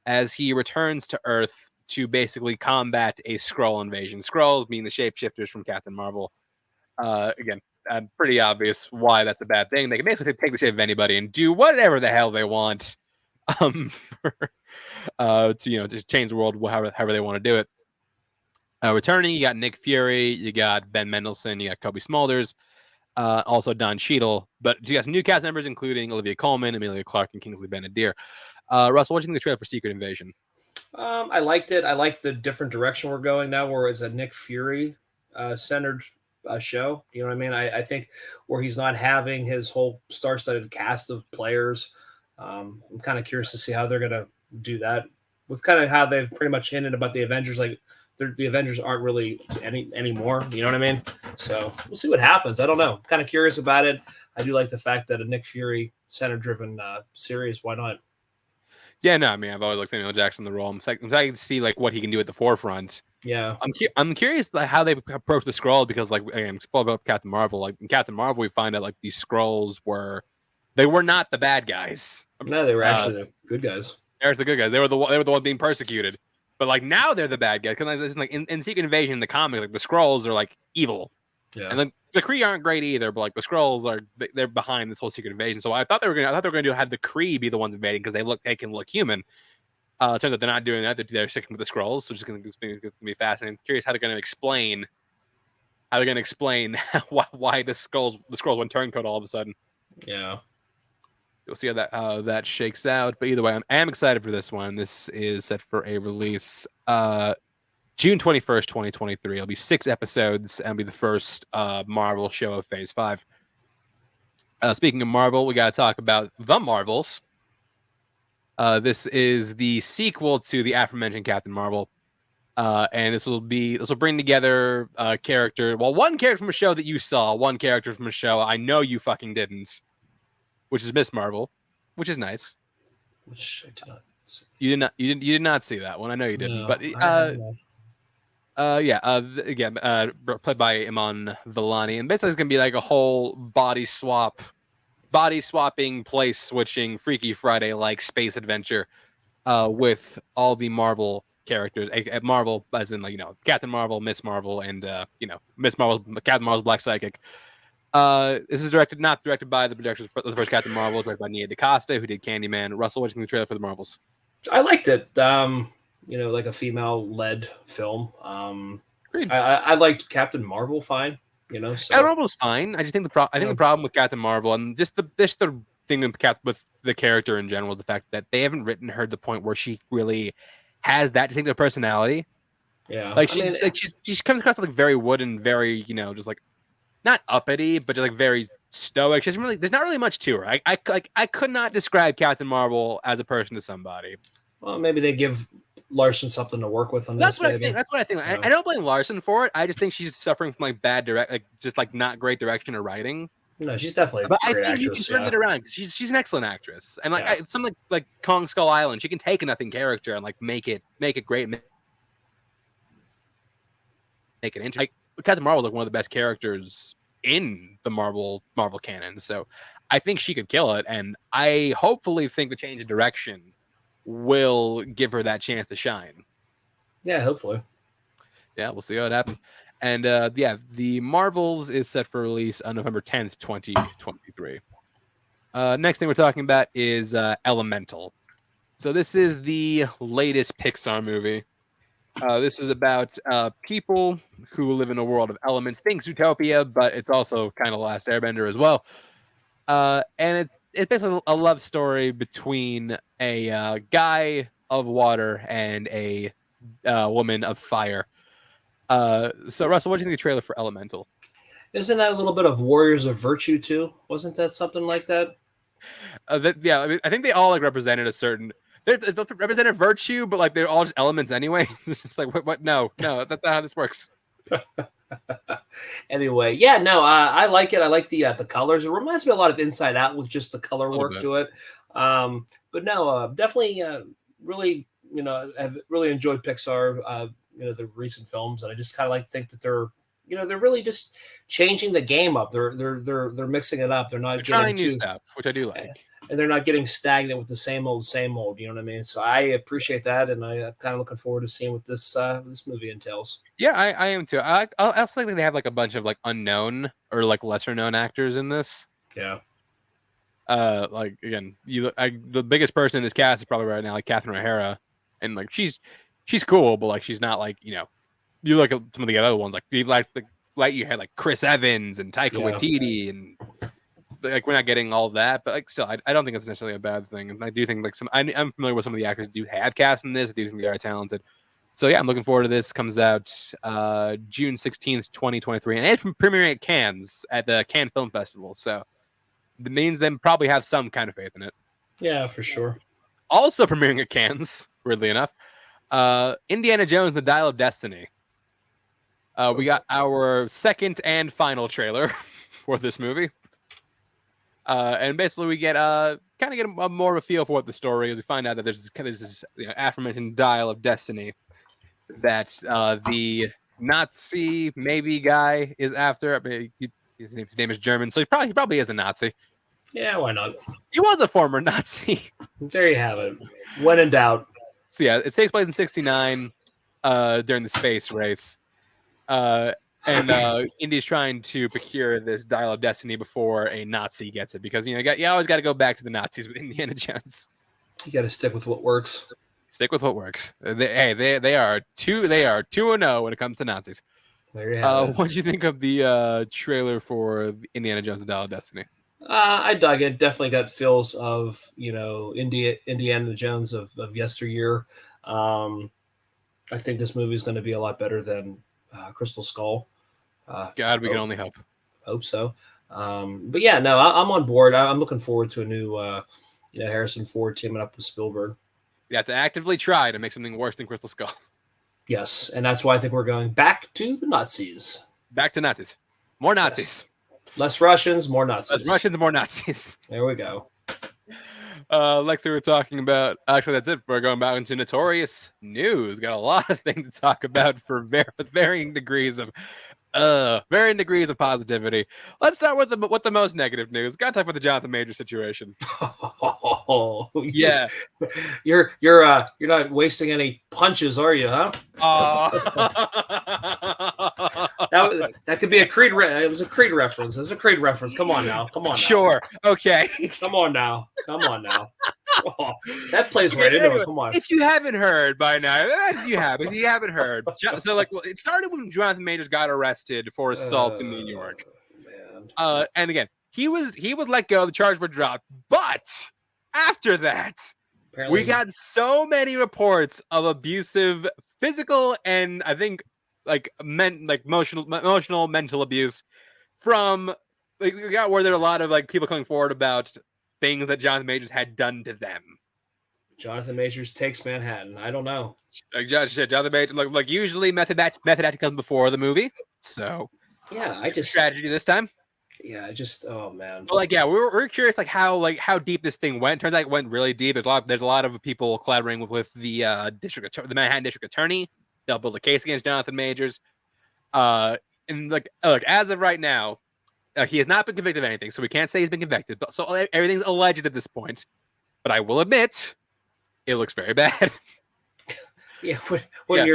as he returns to Earth to basically combat a Skrull invasion. Skrulls being the shapeshifters from Captain Marvel. Again, pretty obvious why that's a bad thing. They can basically take the shape of anybody and do whatever the hell they want, to just change the world however they want to do it. Returning, you got Nick Fury, you got Ben Mendelsohn, you got Kobe Smulders, also Don Cheadle. But you got some new cast members, including Olivia Colman, Emilia Clarke, and Kingsley Ben-Adir. Russell, what do you think of the trailer for Secret Invasion? I liked it. I like the different direction we're going now, where it's a Nick Fury centered show. You know what I mean? I think where he's not having his whole star-studded cast of players. I'm kind of curious to see how they're going to do that with kind of how they've pretty much hinted about the Avengers. Like the Avengers aren't really anymore. You know what I mean? So we'll see what happens. I don't know. I'm kind of curious about it. I do like the fact that a Nick Fury center-driven series. Why not? Yeah, no, I mean, I've always liked Samuel Jackson in the role. I'm excited to see like what he can do at the forefront. Yeah, I'm curious like how they approach the Skrull, because like again, spoiled about Captain Marvel. Like in Captain Marvel, we find out like these Skrulls were not the bad guys. No, they were actually the good guys. They're the good guys. They were the ones being persecuted. But like now they're the bad guys, because like in Secret Invasion, the comic, like the Skrulls are like evil. Yeah. And then the Kree aren't great either, but like the Skrulls they're behind this whole Secret Invasion. So I thought they were gonna have the Kree be the ones invading because they can look human. Turns out they're not doing that. They're sticking with the Skrulls, so it's gonna be fascinating. I'm curious how they're gonna explain why the Skrulls went turncoat all of a sudden. Yeah. You'll see how that shakes out. But either way, I am excited for this one. This is set for a release June 21st, 2023. It'll be 6 episodes and be the first Marvel show of Phase 5. Speaking of Marvel, we got to talk about The Marvels. This is the sequel to the aforementioned Captain Marvel. And this will bring together one character from a show that you saw, one character from a show I know you fucking didn't, which is Miss Marvel, which is nice. Which I did not see. You did not see that one. I know you didn't, but again, played by Iman Vellani, and basically it's gonna be like a whole body swapping, place switching, Freaky Friday like space adventure, with all the Marvel characters. Marvel, as in like Captain Marvel, Miss Marvel, and Miss Marvel, Captain Marvel's Black Psychic. This is not directed by the directors of the first Captain Marvel. It's directed by Nia DaCosta, who did Candyman. Russell, what do you think of the trailer for The Marvels? I liked it. Like a female-led film. Agreed. I liked Captain Marvel fine. Captain So Marvel was fine. I just think I think yeah, the problem with Captain Marvel and just the thing with the character in general is the fact that they haven't written her to the point where she really has that distinctive personality. yeah. Like I mean, she comes across like very wooden, very just like not uppity, but just like very stoic. She doesn't really. There's not really much to her. I could not describe Captain Marvel as a person to somebody. well, maybe they give Larson something to work with on That's this. what I think. Maybe. That's what I think. Yeah. I don't blame Larson for it. I just think she's suffering from like bad just like not great direction or writing. No, she's definitely a But I great think he can actress. turn Yeah. it around. She's an excellent actress, and Yeah. something like Kong Skull Island, she can take a nothing character and like make it great, make it interesting. Like Captain Marvel is like one of the best characters in the Marvel canon, so I think she could kill it, and I hopefully think the change of direction will give her that chance to shine. Yeah. Hopefully. Yeah, we'll see how it happens. And yeah, the Marvels is set for release on November 10th, 2023. Next thing we're talking about is Elemental. So this is the latest Pixar movie. This is about people who live in a world of elements. Think Zootopia, but it's also kind of Last Airbender as well. And it's basically a love story between a guy of water and a woman of fire. So Russell, what do you think of the trailer for Elemental? Isn't that a little bit of Warriors of Virtue too? Wasn't that something like that? Yeah, I mean, I think they all like represented a certain. They represented virtue, but like they're all just elements anyway. It's just like what? No, that's not how this works. Anyway, yeah, no, I like it. I like the colors. It reminds me a lot of Inside Out with just the color A little work bit. to it. But no, definitely, really, I've really enjoyed Pixar. The recent films, and I just kind of like think that they're really just changing the game up. They're mixing it up. They're not They're getting trying new too, stuff, which I do like. and they're not getting stagnant with the same old, same old. You know what I mean? So I appreciate that, and I'm kind of looking forward to seeing what this movie entails. Yeah, I am too. I also think they have like a bunch of like unknown or like lesser known actors in this. Yeah. Like again, the biggest person in this cast is probably right now like Catherine O'Hara, and like she's cool, but like she's not like you look at some of the other ones like you had like Chris Evans and Taika Yeah. Waititi, and like we're not getting all that, but like still, I don't think it's necessarily a bad thing, and I do think like I'm familiar with some of the actors do have cast in this. I do think they are talented. So yeah, I'm looking forward to this. Comes out June 16th, 2023, and it's premiering at Cannes at the Cannes Film Festival. So that means they probably have some kind of faith in it. Yeah, for sure. Also premiering at Cannes, weirdly enough, Indiana Jones: The Dial of Destiny. We got our second and final trailer for this movie. And basically we get kind of get a more of a feel for what the story is. We find out that there's this aforementioned Dial of Destiny that the Nazi maybe guy is after. I mean, his name is German, so he probably is a Nazi. Yeah, why not? He was a former Nazi. There you have it. When in doubt. So yeah, it takes place in '69 during the space race. And Indy's trying to procure this Dial of Destiny before a Nazi gets it, because you always got to go back to the Nazis with Indiana Jones. You got to stick with what works. Stick with what works. They are 2-0 when it comes to Nazis. There you have it. What do you think of the trailer for Indiana Jones and Dial of Destiny? I dug it. Definitely got feels of Indiana Jones of yesteryear. I think this movie is going to be a lot better than Crystal Skull. God, we can only hope. Hope so. But yeah, no, I'm on board. I'm looking forward to a new, Harrison Ford teaming up with Spielberg. You have to actively try to make something worse than Crystal Skull. Yes, and that's why I think we're going back to the Nazis. Back to Nazis. More Nazis. Yes. Less Russians, more Nazis. Less Russians, more Nazis. There we go. Lex, we were talking about. Actually, that's it. We're going back into Notorious news. Got a lot of things to talk about for varying degrees of positivity. Let's start with the most negative news. Got to talk about the Jonathan Major situation. Oh, Yeah, you're not wasting any punches, are you? Huh? That could be a Creed. It was a Creed reference. It was a Creed reference. Come on now. Sure. Okay. Come on now. Oh, that plays Okay, right into anyway, it. Come on. if you haven't heard by now, you have. If you haven't heard, so like, well, it started when Jonathan Majors got arrested for assault in New York. Man. And again, he was let go. The charges were dropped, but after that, Apparently, we got so many reports of abusive physical and I think like emotional mental abuse from like we got where there are a lot of like people coming forward about things that Jonathan Majors had done to them. Jonathan Majors takes Manhattan. I don't know. Like Jonathan Majors, like usually method acting comes before the movie, so Yeah, I just strategy this time. Yeah, I just oh man. But like, yeah, we're curious how deep this thing went. Turns out it went really deep. There's a lot of people collaborating with the the Manhattan District Attorney. They'll build a case against Jonathan Majors. And like look, as of right now, he has not been convicted of anything, so we can't say he's been convicted. But so everything's alleged at this point. But I will admit, it looks very bad. Yeah, when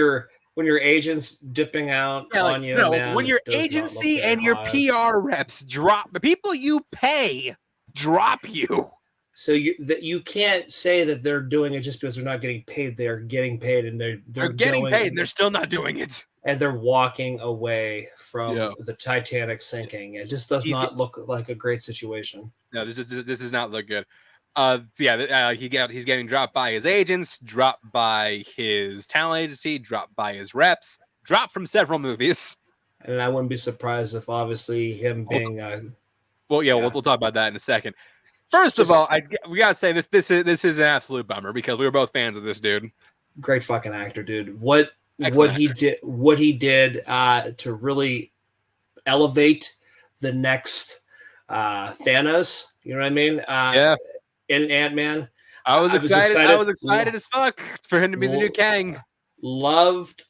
your agent's dipping out on you, no, man, when your does not look agency very and your hot. PR reps drop the people you pay drop you. So you can't say that they're doing it just because they're not getting paid. They're getting paid, and they're getting going, paid, and they're still not doing it. and they're walking away from the Titanic sinking. It just does not look like a great situation. No, this does not look good. He's getting dropped by his agents, dropped by his talent agency, dropped by his reps, dropped from several movies. And I wouldn't be surprised if obviously him being we'll talk about that in a second. First of all, we gotta say this is an absolute bummer because we were both fans of this dude. Great fucking actor, dude. What he did to really elevate the next Thanos. You know what I mean? Yeah. In Ant-Man. I was excited as fuck for him to be the new Kang. Loved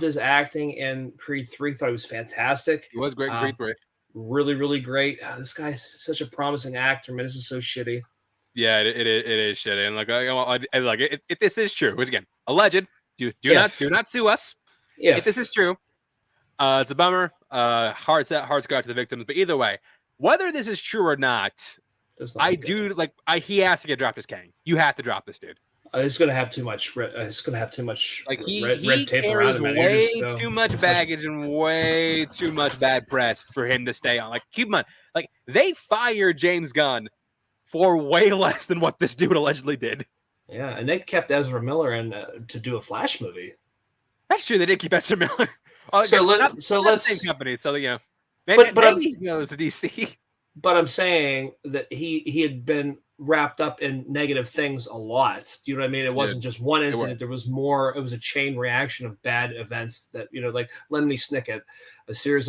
his acting in Creed 3. Thought he was fantastic. He was great in Creed 3. Really, really great. This guy's such a promising actor, man. This is so shitty. Yeah, it is shitty. And like, if this is true, which again, alleged, do not sue us. If this is true, it's a bummer. Hearts go out to the victims. But either way, whether this is true or not, he has to get dropped as Kang. You have to drop this dude. It's going to have too much. It's going to have too much like red tape carries around him. Way too much baggage and way too much bad press for him to stay on. Like, keep in mind, like they fired James Gunn for way less than what this dude allegedly did. Yeah, and they kept Ezra Miller in to do a Flash movie. That's true. They did keep Ezra Miller. Let's the same company. So yeah, maybe he goes to DC. But I'm saying that he had been wrapped up in negative things a lot. Do you know what I mean? It wasn't just one incident. There was more. It was a chain reaction of bad events that, like Lemony Snicket, a series,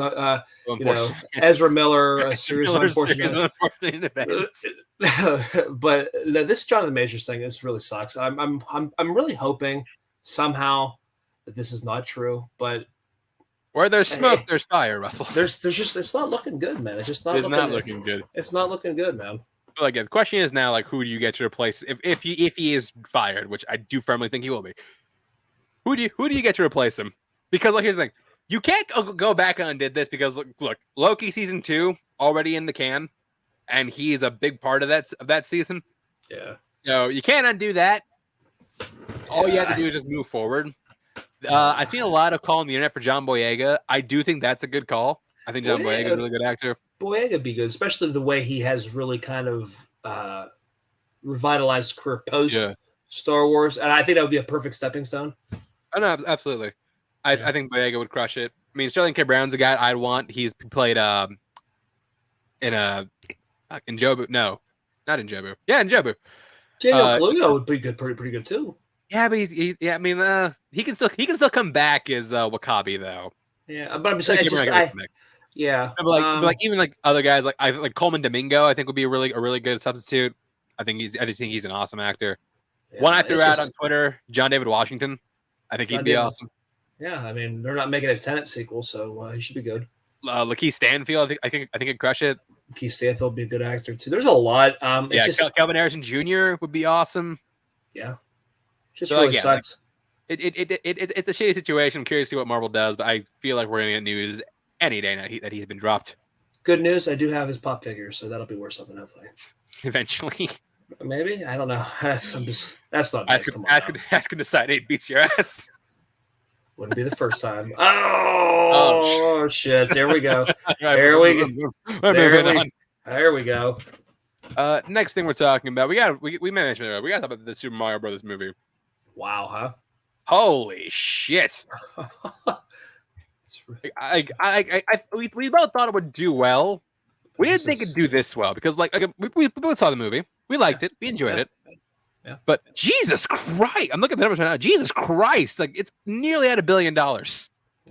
Ezra Miller, a series of unfortunate events. But this Jonathan Majors thing, this really sucks. I'm really hoping somehow that this is not true, but where there's smoke, there's fire, Russell. There's just it's not looking good, man. It's just not. It's not looking good. It's not looking good, man. But again, the question is now, like, who do you get to replace if he is fired, which I do firmly think he will be. Who do you get to replace him? Because here's the thing, you can't go back and undid this because look, Loki season 2 already in the can, and he's a big part of that season. Yeah. So you can't undo that. All you have to do is just move forward. I've seen a lot of call on the internet for John Boyega. I do think that's a good call. I think John Boyega is a really good actor. Boyega would be good, especially the way he has really kind of revitalized career post Star Wars, and I think that would be a perfect stepping stone. Oh no, absolutely. I think Boyega would crush it. I mean, Sterling K. Brown's the guy I'd want. He's played in Jobu. No, not in Jobu. Yeah, in Jobu. Daniel Kaluuya would be good, pretty good too. Yeah, but he can still come back as Wakabi though. Yeah, but I'm saying but even like other guys like Coleman Domingo, I think would be a really good substitute. I think he's an awesome actor. One I threw out on Twitter, John David Washington. I think he'd be awesome. Yeah, I mean they're not making a Tenet sequel, so he should be good. Lakeith Stanfield, I think he'd crush it. Lakeith Stanfield would be a good actor too. There's a lot. Kelvin Harrison Jr. would be awesome. Yeah, just really sucks. It's a shitty situation. I'm curious to see what Marvel does, but I feel like we're gonna get news any day now that he's been dropped. Good news, I do have his pop figure, so that'll be worth something hopefully. Eventually. Maybe, I don't know. That's not nice. Come on now. Ask decide 8 beats your ass. Wouldn't be the first time. Oh, Oh shit! There we go. right, There we go. we're moving on. There we go. Next thing we're talking about, we mentioned it. We got to talk about the Super Mario Brothers movie. Wow, Holy shit! huh? We both thought it would do well. We didn't think it'd do this well because, like we both saw the movie. We liked it. We enjoyed it. Yeah. But Jesus Christ, I'm looking at the numbers right now. Jesus Christ, like it's nearly at $1 billion.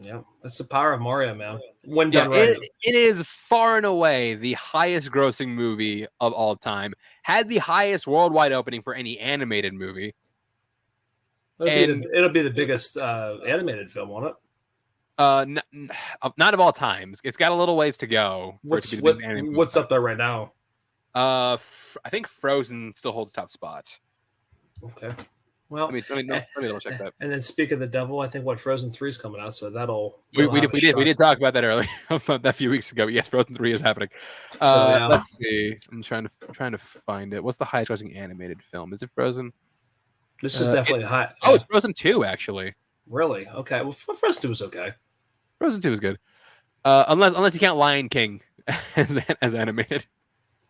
Yeah, that's the power of Mario, man. When done right. It is far and away the highest grossing movie of all time. Had the highest worldwide opening for any animated movie. It'll be the biggest animated film, won't it? Not of all times. It's got a little ways to go. What's up there right now? I think Frozen still holds top spot. Okay. Well, let me double check that. And then speak of the devil, I think Frozen 3 is coming out, so we did talk about that earlier, about that a few weeks ago. But yes, Frozen 3 is happening. Let's see. I'm trying to find it. What's the highest grossing animated film? Is it Frozen? This is definitely high. Oh, it's Frozen 2 actually. Really? Okay. Well, Frozen 2 was okay. Frozen 2 is good. Unless you count Lion King as animated.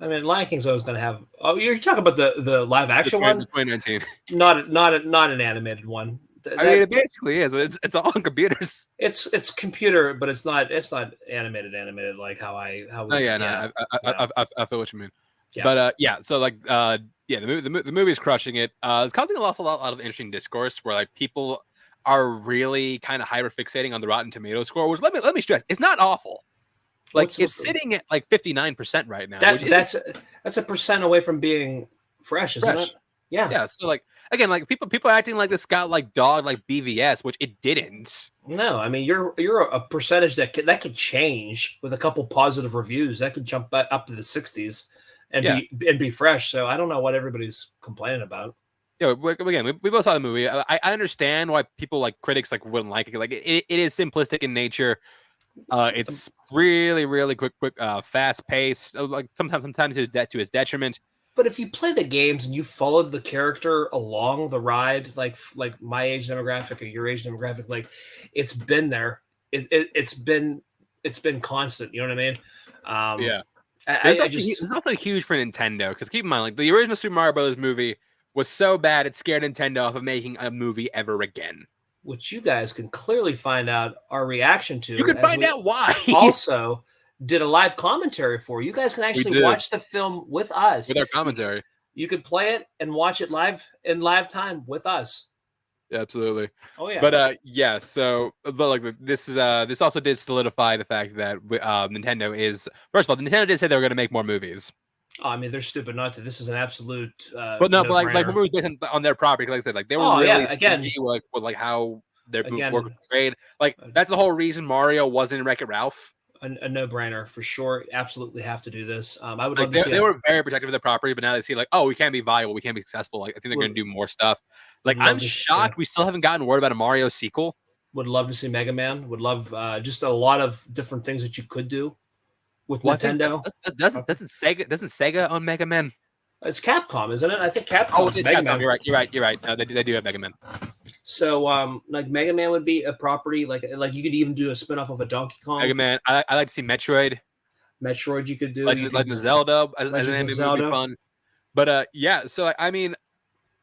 I mean, Lion King's always going to have. Oh, you're talking about the live action one? 2019. Not an animated one. I mean, it basically is. It's all on computers. It's computer, but it's not animated like how I feel what you mean. Yeah. But so like the movie's crushing it. It's causing a lot of interesting discourse where like people are really kind of hyper fixating on the Rotten Tomatoes score, which let me stress, it's not awful. Like it's sitting at like 59% right now. That's a percent away from being fresh, isn't it? Yeah. Yeah. So like again, like people acting like this got like dog like BVS, which it didn't. No, I mean you're a percentage that could change with a couple positive reviews. That could jump up to the 60s and be fresh. So I don't know what everybody's complaining about. Yeah, again, we both saw the movie. I understand why people like critics like wouldn't like it. Like it is simplistic in nature. It's really quick, fast paced. Like sometimes to his detriment. But if you play the games and you followed the character along the ride, like my age demographic or your age demographic, like it's been there. It's been constant. You know what I mean? Yeah. It's also huge for Nintendo because keep in mind, like the original Super Mario Brothers movie was so bad it scared Nintendo off of making a movie ever again. Which you guys can clearly find out our reaction to. You can find out why. Also, did a live commentary for. You guys can actually watch the film with us. With our commentary. You could play it and watch it live in live time with us. Yeah, absolutely. Oh yeah. But so like this also did solidify the fact that Nintendo is, first of all, Nintendo did say they were going to make more movies. Oh, I mean, they're stupid not to. This is an absolute. But no, but like movies based on their property, like I said, like they were really stingy with like how their work was trade. Like that's the whole reason Mario wasn't in Wreck-It Ralph. A no-brainer for sure. Absolutely have to do this. I would love to see. They were very protective of their property, but now they see like, oh, we can't be viable, we can't be successful. Like I think they're going to do more stuff. Like I'm shocked we still haven't gotten word about a Mario sequel. Would love to see Mega Man. Would love just a lot of different things that you could do with Nintendo. Doesn't Sega own Mega Man? It's Capcom, isn't it? I think Capcom. Oh, it's Mega Man. You're right. No, they do have Mega Man. So, like Mega Man would be a property, like you could even do a spinoff of a Donkey Kong. Mega Man. I like to see Metroid. Metroid, you could do. Legend of Zelda. Legend of Zelda would be fun. But yeah. So I mean,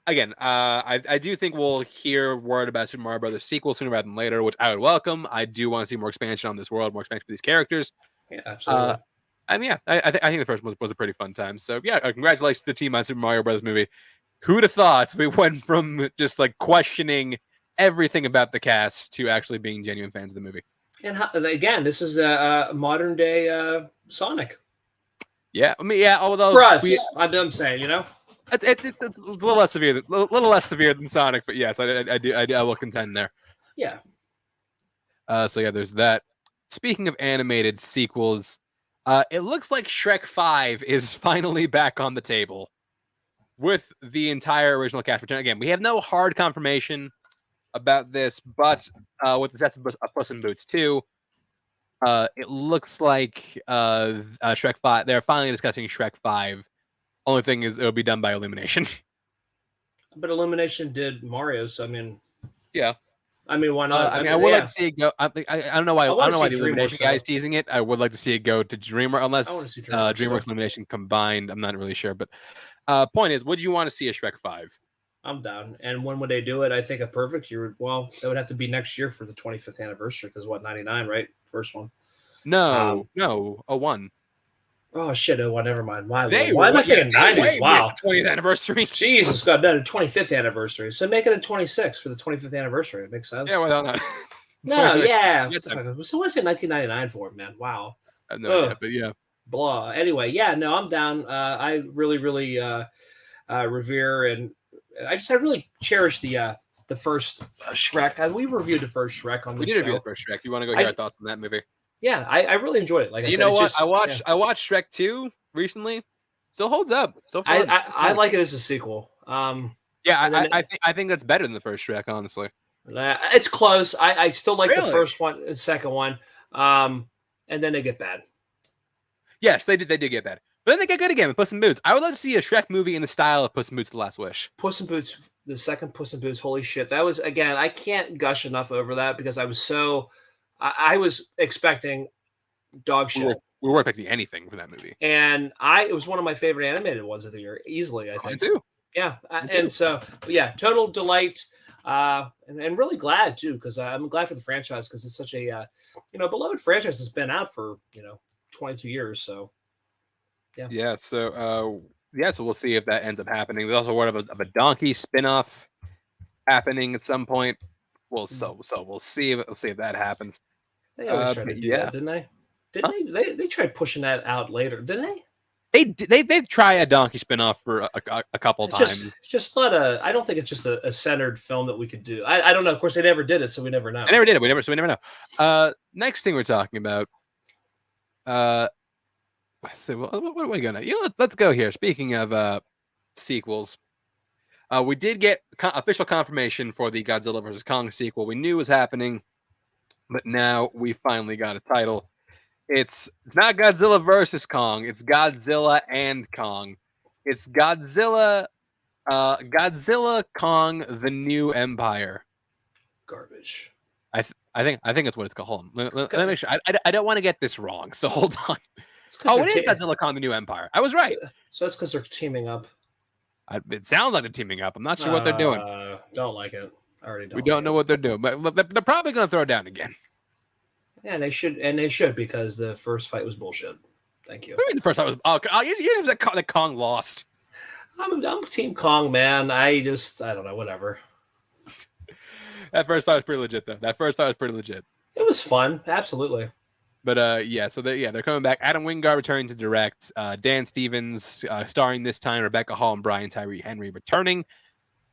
again, I do think we'll hear word about Super Mario Brothers sequel sooner rather than later, which I would welcome. I do want to see more expansion on this world, more expansion for these characters. Yeah, absolutely. I mean, yeah, I think the first one was a pretty fun time. So yeah, congratulations to the team on Super Mario Brothers movie. Who'd have thought we went from just like questioning everything about the cast to actually being genuine fans of the movie? And again, this is a modern day Sonic. Yeah, I mean, yeah. Although for us, I'm saying, you know, it's a little less severe than Sonic, but yes, I will contend there. Yeah. So yeah, there's that. Speaking of animated sequels, it looks like Shrek 5 is finally back on the table with the entire original cast return. Again, we have no hard confirmation about this, but with the test of Puss in Boots 2, it looks like Shrek 5. They're finally discussing Shrek 5 Only thing is, it'll be done by Illumination. But Illumination did Mario, so I mean, Yeah. why not? I would like to see it go. I don't know why. I I want don't to know why see the Illumination DreamWorks guy is though. teasing it. I would like to see it go to DreamWorks, I want to unless see DreamWorks. DreamWorks So Illumination combined. I'm not really sure, but point is, would you want to see a Shrek 5? I'm down. And when would they do it? I think a perfect year. Well, it would have to be next year for the 25th anniversary because what 99, right? First one. No, no, a 1. Oh shit! Oh, well, never mind. Why They am I yeah, thinking they 90s? way Wow. missed the 20th anniversary. Jesus God, no, 25th anniversary. So make it a 26 for the 25th anniversary. It makes sense. Yeah, well, no. No, yeah. Good time. So what's it 1999 for, man? Wow. I have no idea, but yeah. Blah. Anyway, yeah, no, I'm down. I really, really revere and I really cherish the first Shrek. We reviewed the first Shrek on the We did show. review the first Shrek. You want to go hear our thoughts on that movie? Yeah, I really enjoyed it. Like I You said, know it's what? just, I watched Shrek 2 recently. Still holds up. Still fun. I like it as a sequel. Yeah, I think that's better than the first Shrek, honestly. It's close. I still like the Really? first one, the second one, and then they get bad. Yes, they did get bad, but then they get good again with Puss in Boots. I would love to see a Shrek movie in the style of Puss in Boots: The Last Wish. Puss in Boots, the second Puss in Boots, holy shit! That was again. I can't gush enough over that because I was so. I was expecting dog shit. We weren't expecting anything from that movie, and it was one of my favorite animated ones of the year, easily. I think. Mine too. Yeah, and so yeah, total delight. And really glad too, because I'm glad for the franchise because it's such a beloved franchise that's been out for 22 years. So yeah. So we'll see if that ends up happening. There's also word of a donkey spinoff happening at some point. We'll see if that happens. They always tried to do that, didn't they? They tried pushing that out later, didn't they? They've tried a donkey spinoff for a couple times. It's just not I don't think it's just a centered film that we could do. I don't know. Of course, they never did it, so we never know. They never did it. We never know. Next thing we're talking about. So what are we gonna? Let's go here. Speaking of sequels, we did get official confirmation for the Godzilla vs. Kong sequel. We knew it was happening, but now we finally got a title. It's not Godzilla versus Kong. It's Godzilla and Kong. It's Godzilla Kong: The New Empire. Garbage. I think that's what it's called. Hold on. Let me make sure. I don't want to get this wrong. So hold on. It is Godzilla Kong: The New Empire. I was right. So that's because they're teaming up. It sounds like they're teaming up. I'm not sure what they're doing. Don't like it. I already don't. We don't know what they're doing, but they're probably going to throw it down again. Yeah, they should because the first fight was bullshit. Thank you. I mean, the first fight was you that Kong lost. I'm Team Kong, man. I don't know, whatever. That first fight was pretty legit, though. It was fun, absolutely. But they're coming back. Adam Wingard returning to direct. Dan Stevens starring this time. Rebecca Hall and Brian Tyree Henry returning.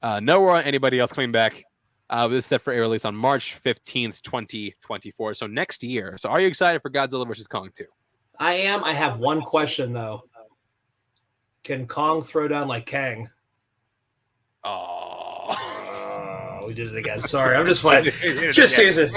Nowhere on anybody else coming back. This is set for air release on March 15th, 2024. So next year. So are you excited for Godzilla vs. Kong 2? I am. I have one question, though. Can Kong throw down like Kang? Oh, we did it again. Sorry, I'm just playing. Just teasing.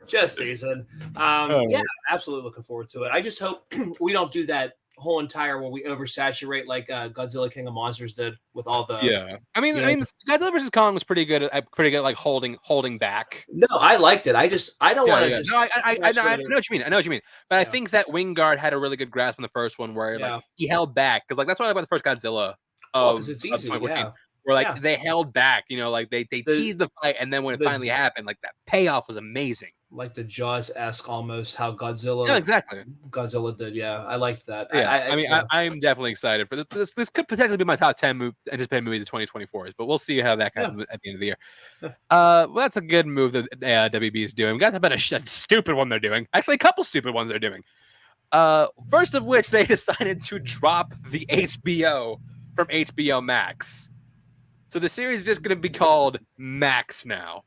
Just teasing. Yeah, absolutely looking forward to it. I just hope we don't do that whole entire where we oversaturate like Godzilla King of Monsters did with all the I mean Godzilla vs. Kong was pretty good at like holding back. No, I liked it. I don't want to just I know what you mean. But I think that Wingard had a really good grasp on the first one where like he held back because like that's what I like about the first Godzilla it's easy, where like they held back, like they teased the fight and then when it finally happened, like that payoff was amazing. Like the Jaws-esque almost how Godzilla. Yeah, exactly. Godzilla did. Yeah, I liked that. Yeah, I'm definitely excited for this. This could potentially be my top 10 anticipated movies of 2024, but we'll see how that happens at the end of the year. Well, that's a good move that WB is doing. We got to talk about a stupid one they're doing. Actually, a couple stupid ones they're doing. First of which they decided to drop the HBO from HBO Max. So the series is just going to be called Max now.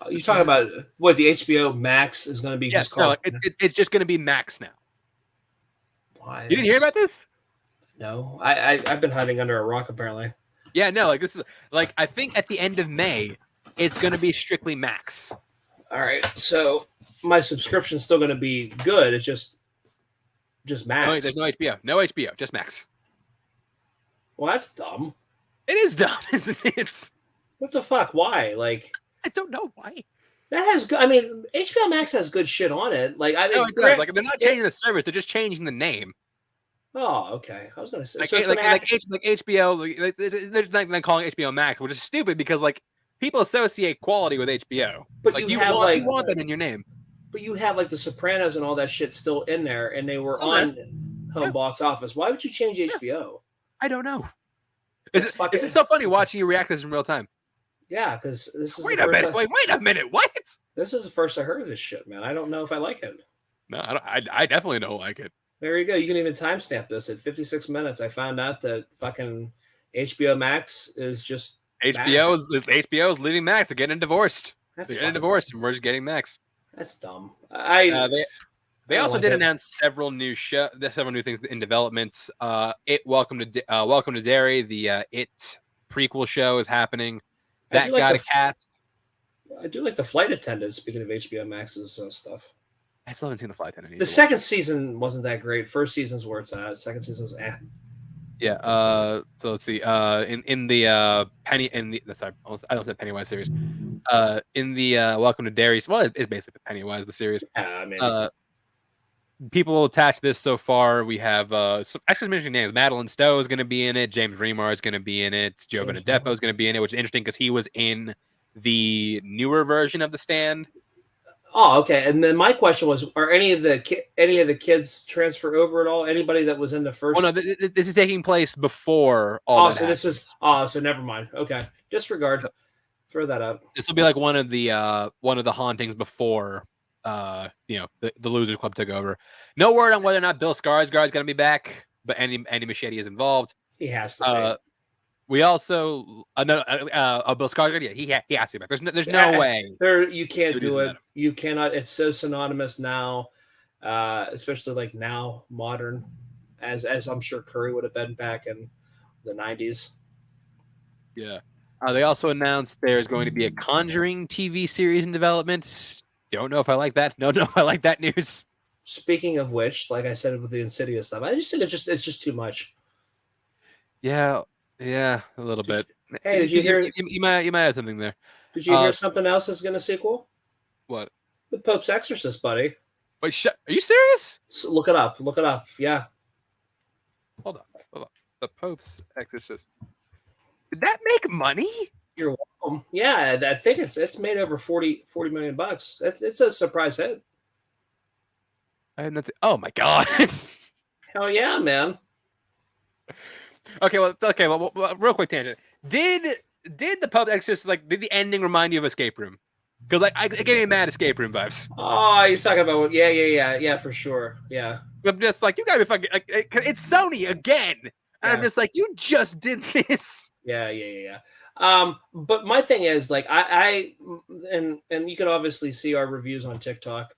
You're talking about what the HBO Max is going to be just called? No, it's just going to be Max now. Why? You didn't hear about this? No, I've been hiding under a rock apparently. Yeah, no, like this is like I think at the end of May, it's going to be strictly Max. All right, so my subscription's still going to be good. It's just just No, Max. there's no HBO. No HBO. Just Max. Well, that's dumb. It is dumb, isn't it? What the fuck? Why? Like I don't know why. that has good. I mean, HBO Max has good shit on it. Like I No, mean, it does. Like they're not changing the service; they're just changing the name. oh, okay. I was gonna say Like so. It's gonna happen. like HBO. They're just not calling it HBO Max, which is stupid because like people associate quality with HBO. But Like you have like, you want that in your name. but you have like The Sopranos and all that shit still in there, and they were Still there. on home Yeah. box office. Why would you change HBO? I don't know. It's fucking. It's just so funny watching you react to this in real time. Yeah, because this is Wait the a first. minute. Wait a minute. What? This is the first I heard of this shit, man. I don't know if I like it. No, I, don't, I definitely don't like it. There you go. You can even timestamp this at 56 minutes. I found out that fucking HBO Max is just HBO is leaving Max. They're getting divorced. That's They're getting divorced, and we're just getting Max. That's dumb. They also did announce several new things in development. Welcome to Derry, the It prequel show is happening. That got a cast. I do like the flight attendants. Speaking of HBO Max's stuff, I still haven't seen the flight attendant. The second season wasn't that great. First season's where it's at. Second season was eh. Yeah. So let's see. In the Penny in the sorry, I don't say Pennywise series. In the Welcome to Derry. Well, it's basically Pennywise the series. People attached this so far. We have actually mentioning names. Madeline Stowe is going to be in it. James Remar is going to be in it. Joe Benedetto is going to be in it, which is interesting because he was in the newer version of The Stand. Oh, okay. And then my question was: are any of the kids transfer over at all? Anybody that was in the first? Oh no, this is taking place before all. Oh, so this is. Oh, so never mind. Okay, disregard. Throw that out. This will be like one of the hauntings before. The Losers Club took over. No word on whether or not Bill Skarsgård is going to be back, but Andy Muschietti is involved. He has to. We also Bill Skarsgård. Yeah, he has to be back. There's no way. You can't do it. You cannot. It's so synonymous now, especially like now modern, as I'm sure Curry would have been back in the 90s. Yeah. They also announced there's going to be a Conjuring TV series in development. Don't know if I like that. Don't know if I like that news. Speaking of which, like I said with the Insidious stuff, I just think it's just too much. Yeah, a little bit. Hey, did you hear? You might have something there. Did you hear something else that's going to sequel? What? The Pope's Exorcist, buddy. Wait, are you serious? So look it up. Look it up. Yeah. Hold on. The Pope's Exorcist. Did that make money? You're welcome. Yeah, I think it's made over $40 million. It's a surprise hit. I have nothing. Oh my god! Hell yeah, man. Okay, well, real quick tangent. Did the Pope's Exorcist did the ending remind you of Escape Room? Because it gave me mad Escape Room vibes. Oh, you're talking about yeah, for sure, yeah. I'm just like, you gotta be fucking. It's Sony again. Yeah. I'm just like, you just did this. Yeah. But my thing is I and you can obviously see our reviews on TikTok.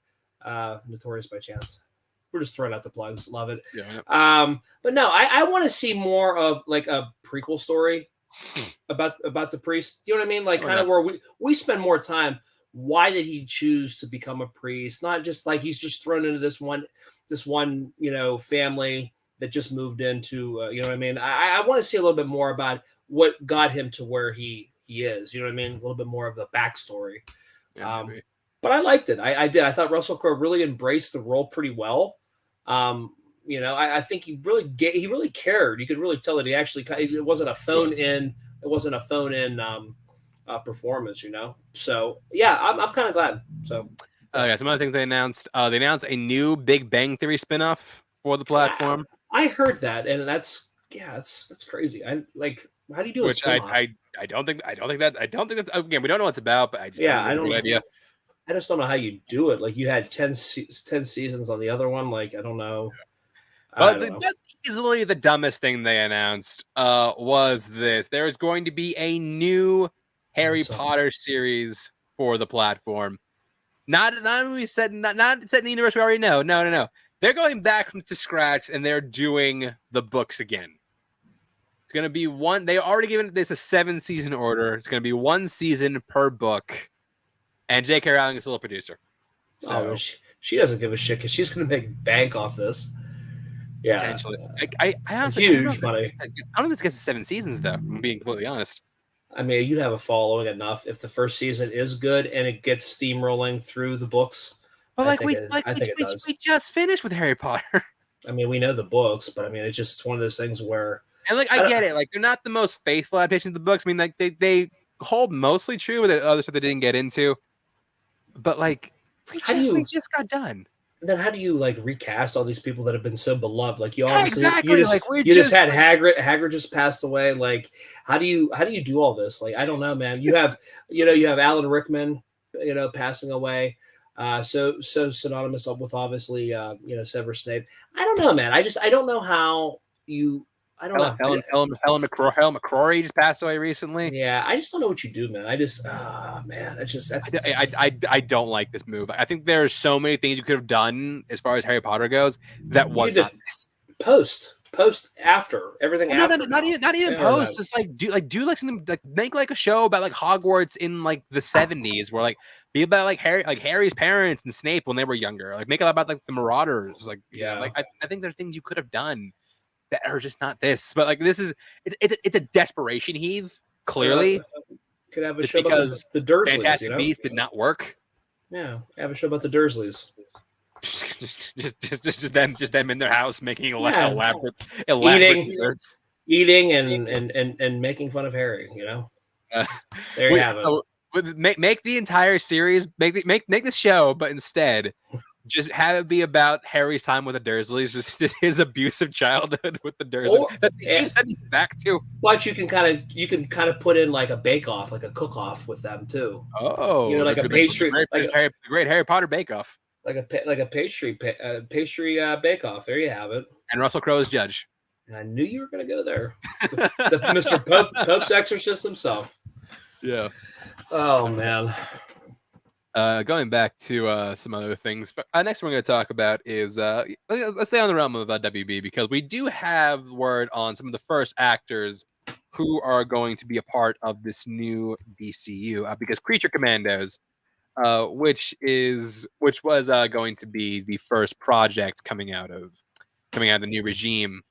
Notorious by chance. We're just throwing out the plugs. Love it. Yeah. But no, I want to see more of like a prequel story about the priest. You know what I mean? Like kind of where we spend more time. Why did he choose to become a priest? Not just like he's just thrown into this one family that just moved into you know what I mean? I want to see a little bit more about what got him to where he is. You know what I mean? A little bit more of the backstory. Yeah, but I liked it. I did. I thought Russell Crowe really embraced the role pretty well. I think he really cared. You could really tell that he actually. It wasn't a phone in. It wasn't a phone in performance. So yeah, I'm kind of glad. So some other things they announced. They announced a new Big Bang Theory spinoff for the platform. I heard that, and that's crazy. I like. How do you do a spinoff? I don't think that's again. We don't know what it's about, but I don't think it's a good idea. I just don't know how you do it. Like you had 10 seasons on the other one. Like I don't know. Easily the dumbest thing they announced was this. There is going to be a new Harry Potter series for the platform. Not set in the universe we already know. No. They're going back to scratch and they're doing the books again. It's going to be one. They already given this a 7-season order. It's going to be 1 season per book. And J.K. Rowling is still a producer. So she doesn't give a shit because she's going to make bank off this. Yeah, potentially. I honestly huge money. I don't think this gets to 7 seasons though. I'm being completely honest. I mean, you have a following enough. If the first season is good and it gets steamrolling through the books, But I think it we does. just finished with Harry Potter. I mean, we know the books, but I mean, it's one of those things where And like I I don't, get it, like they're not the most faithful adaptations of the books. I mean, like they hold mostly true with the other stuff they didn't get into. But like how do we you just got done. then how do you like recast all these people that have been so beloved? Like you Yeah, obviously exactly. Like we're you just just had like Hagrid. Hagrid just passed away. Like how do you do all this? Like I don't know, man. You have you have Alan Rickman, passing away. So synonymous with obviously Severus Snape. I don't know, man. I don't know how you. I don't know. Helen McCrory just passed away recently. Yeah, I just don't know what you do, man. Man, I don't like this move. I think there's so many things you could have done as far as Harry Potter goes that was not this. Post after everything No, after not even post. Just do like something like make like a show about like Hogwarts in like the 70s, where like be about like Harry's parents and Snape when they were younger. Like make it about like the Marauders. Like Yeah. I think there are things you could have done that are just not this. But like this is it's a desperation heave clearly. Could have a Just show about because the Dursleys, Fantastic Beasts did not work. Yeah, have a show about the Dursleys. just them in their house making Yeah. elaborate Eating. desserts. Eating and making fun of Harry, There you have it. So, make the entire series, make the show, but instead just have it be about Harry's time with the Dursleys, just his abusive childhood with the Dursleys that he keeps sending back to. But you can kind of put in like a bake off, like a cook off with them too. Oh, like a pastry, the great Harry Potter Bake Off, like a pastry bake off. There you have it. and Russell Crowe is judge. And I knew you were going to go there, Mr. Pope's exorcist himself. Yeah. Oh man. Going back to some other things. Next we're going to talk about is let's stay on the realm of WB, because we do have word on some of the first actors who are going to be a part of this new DCU. Because Creature Commandos, which was going to be the first project coming out of the new regime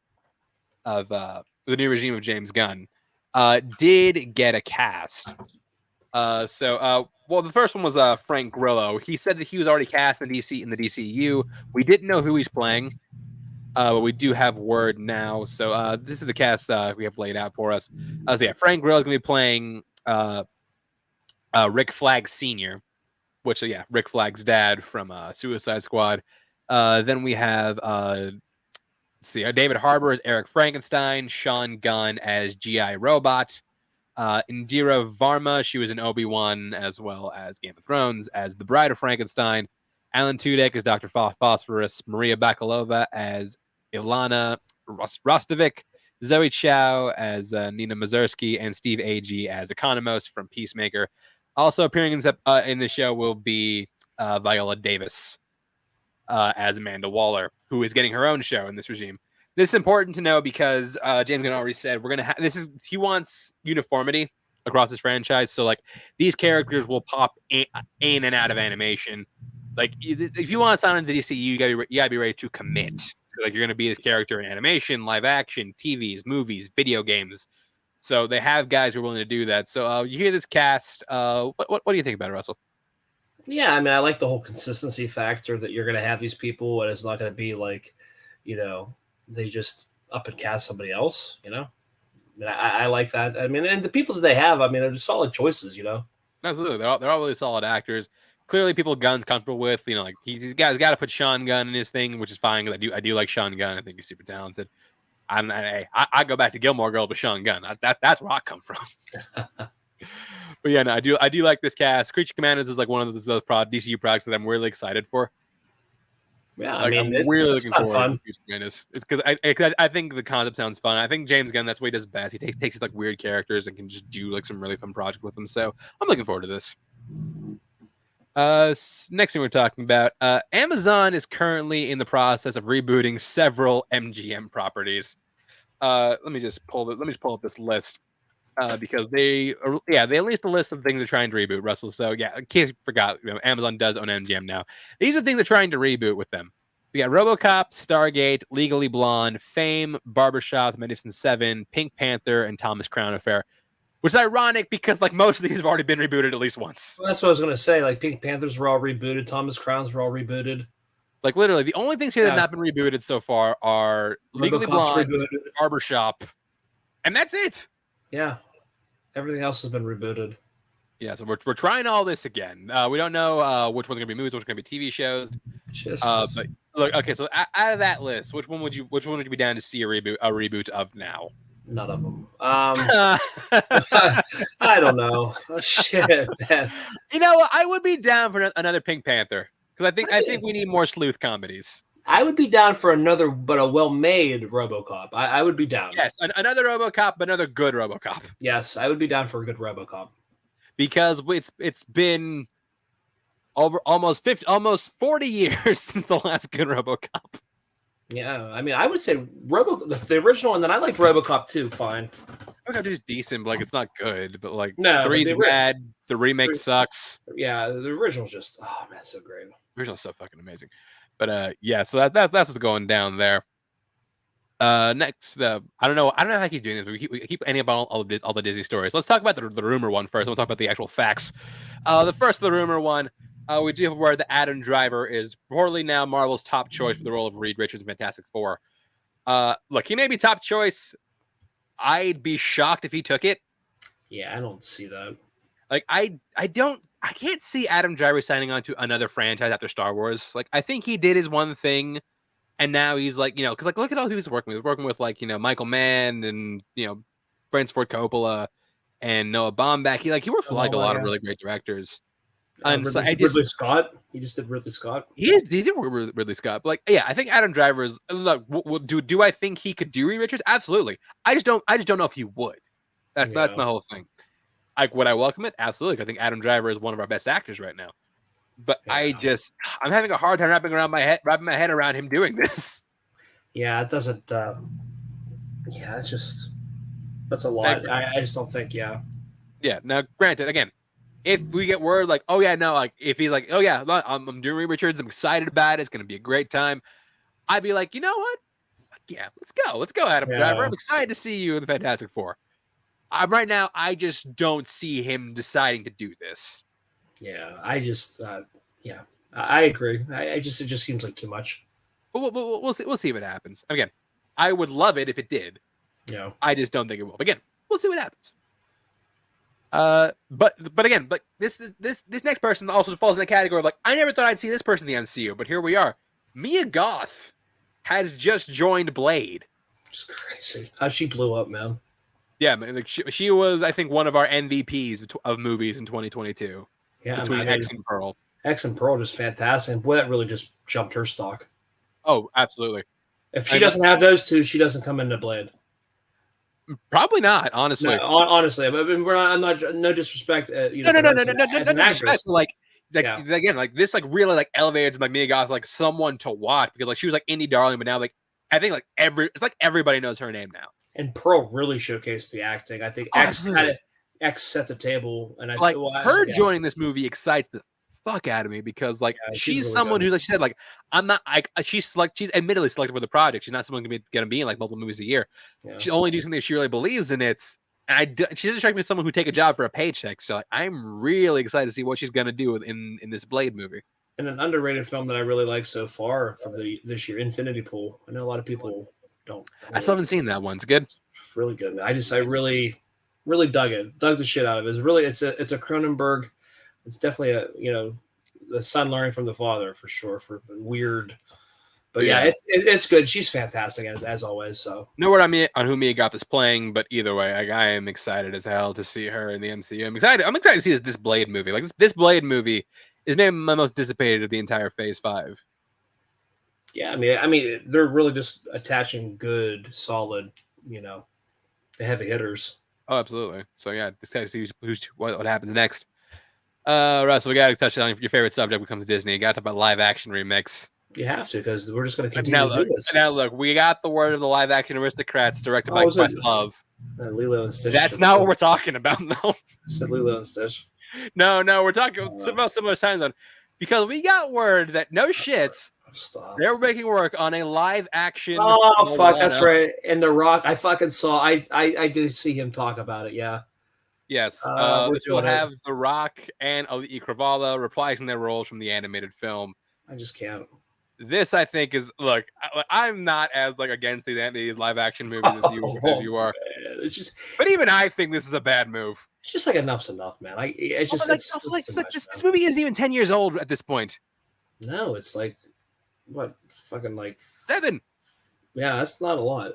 of James Gunn, did get a cast. Well, the first one was Frank Grillo. He said that he was already cast in the DCU. We didn't know who he's playing, but we do have word now. So this is the cast we have laid out for us. Frank Grillo is going to be playing Rick Flag Sr., which Rick Flag's dad from Suicide Squad. Then we have David Harbour as Eric Frankenstein, Sean Gunn as G.I. Robot. Indira Varma, she was in Obi-Wan as well as Game of Thrones as the Bride of Frankenstein. Alan Tudyk as Dr. Phosphorus. Maria Bakalova as Ilana Rostovic. Zoe Chow as Nina Mazursky, and Steve Agee as Economos from Peacemaker. Also appearing in the show will be Viola Davis as Amanda Waller, who is getting her own show in this regime. This is important to know because James Gunn already said we're gonna he wants uniformity across his franchise. So like these characters will pop in and out of animation. Like if you want to sign into the DCU, you gotta be ready to commit. Like you're gonna be this character in animation, live action, TVs, movies, video games. So they have guys who are willing to do that. So you hear this cast. What do you think about it, Russell? Yeah, I mean, I like the whole consistency factor that you're gonna have these people, and it's not gonna be like, they just up and cast somebody else, I mean, I like that. I mean, and the people that they have, I mean, they're just solid choices, Absolutely. They're all really solid actors. Clearly people Gunn's comfortable with, like he's got to put Sean Gunn in his thing, which is fine. I do like Sean Gunn. I think he's super talented. I go back to Gilmore Girls with Sean Gunn. That's where I come from. But yeah, no, I do like this cast. Creature Commandos is like one of those DCU products that I'm really excited for. Yeah, I mean, I'm really looking forward fun. to Creature Commandos. It's because I think the concept sounds fun. I think James Gunn, that's what he does best. He takes these like weird characters and can just do like some really fun project with them. So I'm looking forward to this. Next thing we're talking about, Amazon is currently in the process of rebooting several MGM properties. Let me just pull up this list. Because they released a list of things they're trying to reboot, Russell. So yeah, in case you forgot, Amazon does own MGM now. These are things they're trying to reboot with them. We got RoboCop, Stargate, Legally Blonde, Fame, Barbershop, The Magnificent Seven, Pink Panther, and Thomas Crown Affair. Which is ironic because like most of these have already been rebooted at least once. Well, that's what I was gonna say. Like Pink Panthers were all rebooted. Thomas Crowns were all rebooted. Like literally, the only things here that have not been rebooted so far are Legally RoboCop's Blonde, rebooted. Barbershop, and that's it. Yeah, everything else has been rebooted. Yeah, so we're trying all this again. We don't know which one's gonna be movies, which one's gonna be TV shows. But look, okay, so out of that list, which one would you be down to see a reboot of now? None of them. I don't know. Oh, shit, man. You know what? I would be down for another Pink Panther because I think we need more sleuth comedies. I would be down for another, but a well-made RoboCop. I would be down. Yes, another RoboCop, but another good RoboCop. Yes, I would be down for a good RoboCop. Because it's been over almost 40 years since the last good RoboCop. Yeah, I mean, I would say the original, and then I liked RoboCop 2. Fine. RoboCop 2 is decent, but like it's not good. But like no, 3's bad. The remake sucks. Yeah, the original's just man, so great. The original's so fucking amazing. But yeah, so that's what's going down there. Next, I don't know how I keep doing this. We keep ending up on all the Disney stories. Let's talk about the rumor one first. We'll talk about the actual facts. The first of the rumor one, we do have word that Adam Driver is reportedly now Marvel's top choice for the role of Reed Richards in Fantastic Four. Look, he may be top choice. I'd be shocked if he took it. Yeah, I don't see that. Like, I can't see Adam Driver signing on to another franchise after Star Wars. Like, I think he did his one thing. And now he's like, because like look at all who he's working with. He's working with like, Michael Mann and Francis Ford Coppola and Noah Baumbach. He works with like a lot of really great directors. And so Ridley Scott. He just did Ridley Scott. He did work with Ridley Scott. But like, yeah, I think Adam Driver is. Look, do I think he could do Reed Richards? Absolutely. I just don't know if he would. That's my whole thing. Like, would I welcome it? Absolutely. I think Adam Driver is one of our best actors right now. But I'm having a hard time wrapping my head around him doing this. Yeah, it doesn't. It's just that's a lot. I just don't think. Yeah. Yeah. Now, granted, again, if we get word like, oh yeah, no, like if he's like, oh yeah, I'm doing Reed Richards, I'm excited about it. It's gonna be a great time. I'd be like, you know what? Yeah, let's go, Adam Driver. I'm excited to see you in the Fantastic Four. Right now, I just don't see him deciding to do this. Yeah, I just, I agree. It just seems like too much. But we'll see. We'll see if it happens. Again, I would love it if it did. Yeah, I just don't think it will. But again, we'll see what happens. But again, this next person also falls in the category of like, I never thought I'd see this person in the MCU, but here we are. Mia Goth has just joined Blade. Just crazy how she blew up, man. Yeah, man, like she was, I think, one of our MVPs of movies in 2022. Yeah, between X and Pearl. X and Pearl just fantastic. And boy, that really just jumped her stock. Oh, absolutely. If she doesn't have those two, she doesn't come into Blade. Probably not, honestly. No, honestly, but I'm not. No disrespect. No, disrespect. Like again, like this, like really, like elevated like Mia Goth, like someone to watch because like she was like indie darling, but now like I think like everybody knows her name now. And Pearl really showcased the acting. I think X set the table, and joining this movie excites the fuck out of me because like she's really someone who, like she said, like I'm not. She's admittedly selected for the project. She's not someone gonna be in like multiple movies a year. Yeah. She only do something if she really believes in it. And she doesn't strike me as someone who take a job for a paycheck. So like, I'm really excited to see what she's gonna do in this Blade movie. And an underrated film that I really like so far from this year, Infinity Pool. I know a lot of people don't. I still haven't seen that one. It's good. It's really good. I really dug it. Dug the shit out of it. It's a Cronenberg. It's definitely the son learning from the father for sure. For the weird, but yeah, it's good. She's fantastic as always. So no word on who Mia Goth is playing, but either way, I am excited as hell to see her in the MCU. I'm excited to see this Blade movie. Like this Blade movie is maybe my most dissipated of the entire Phase 5. Yeah, I mean, they're really just attaching good, solid, the heavy hitters. Oh, absolutely. So yeah, excited to see what happens next. Russell, we got to touch on your favorite subject when it comes to Disney. You got to talk about live action remix. You have to, because we're just going to continue to do this. Now look, we got the word of the live action Aristocrats directed by Questlove. Lilo and Stitch. That's not what we're talking about, though. I said Lilo and Stitch. No, we're talking about similar time zone because we got word that no shit. Stop. They're making work on a live action Oh fuck, that's Moana. right. And The Rock, I fucking saw. I did see him talk about it. Yeah, Yes, we're this will doing it. have The Rock and Ali Kravala reprising their roles from the animated film. I just can't. This, I think, is look. I'm not as like against these live action movies as you are, Man. but even I think this is a bad move. It's just like enough's enough, man. It's just it's too much, This movie isn't even 10 years old at this point. No, it's like what fucking like 7. yeah, that's not a lot.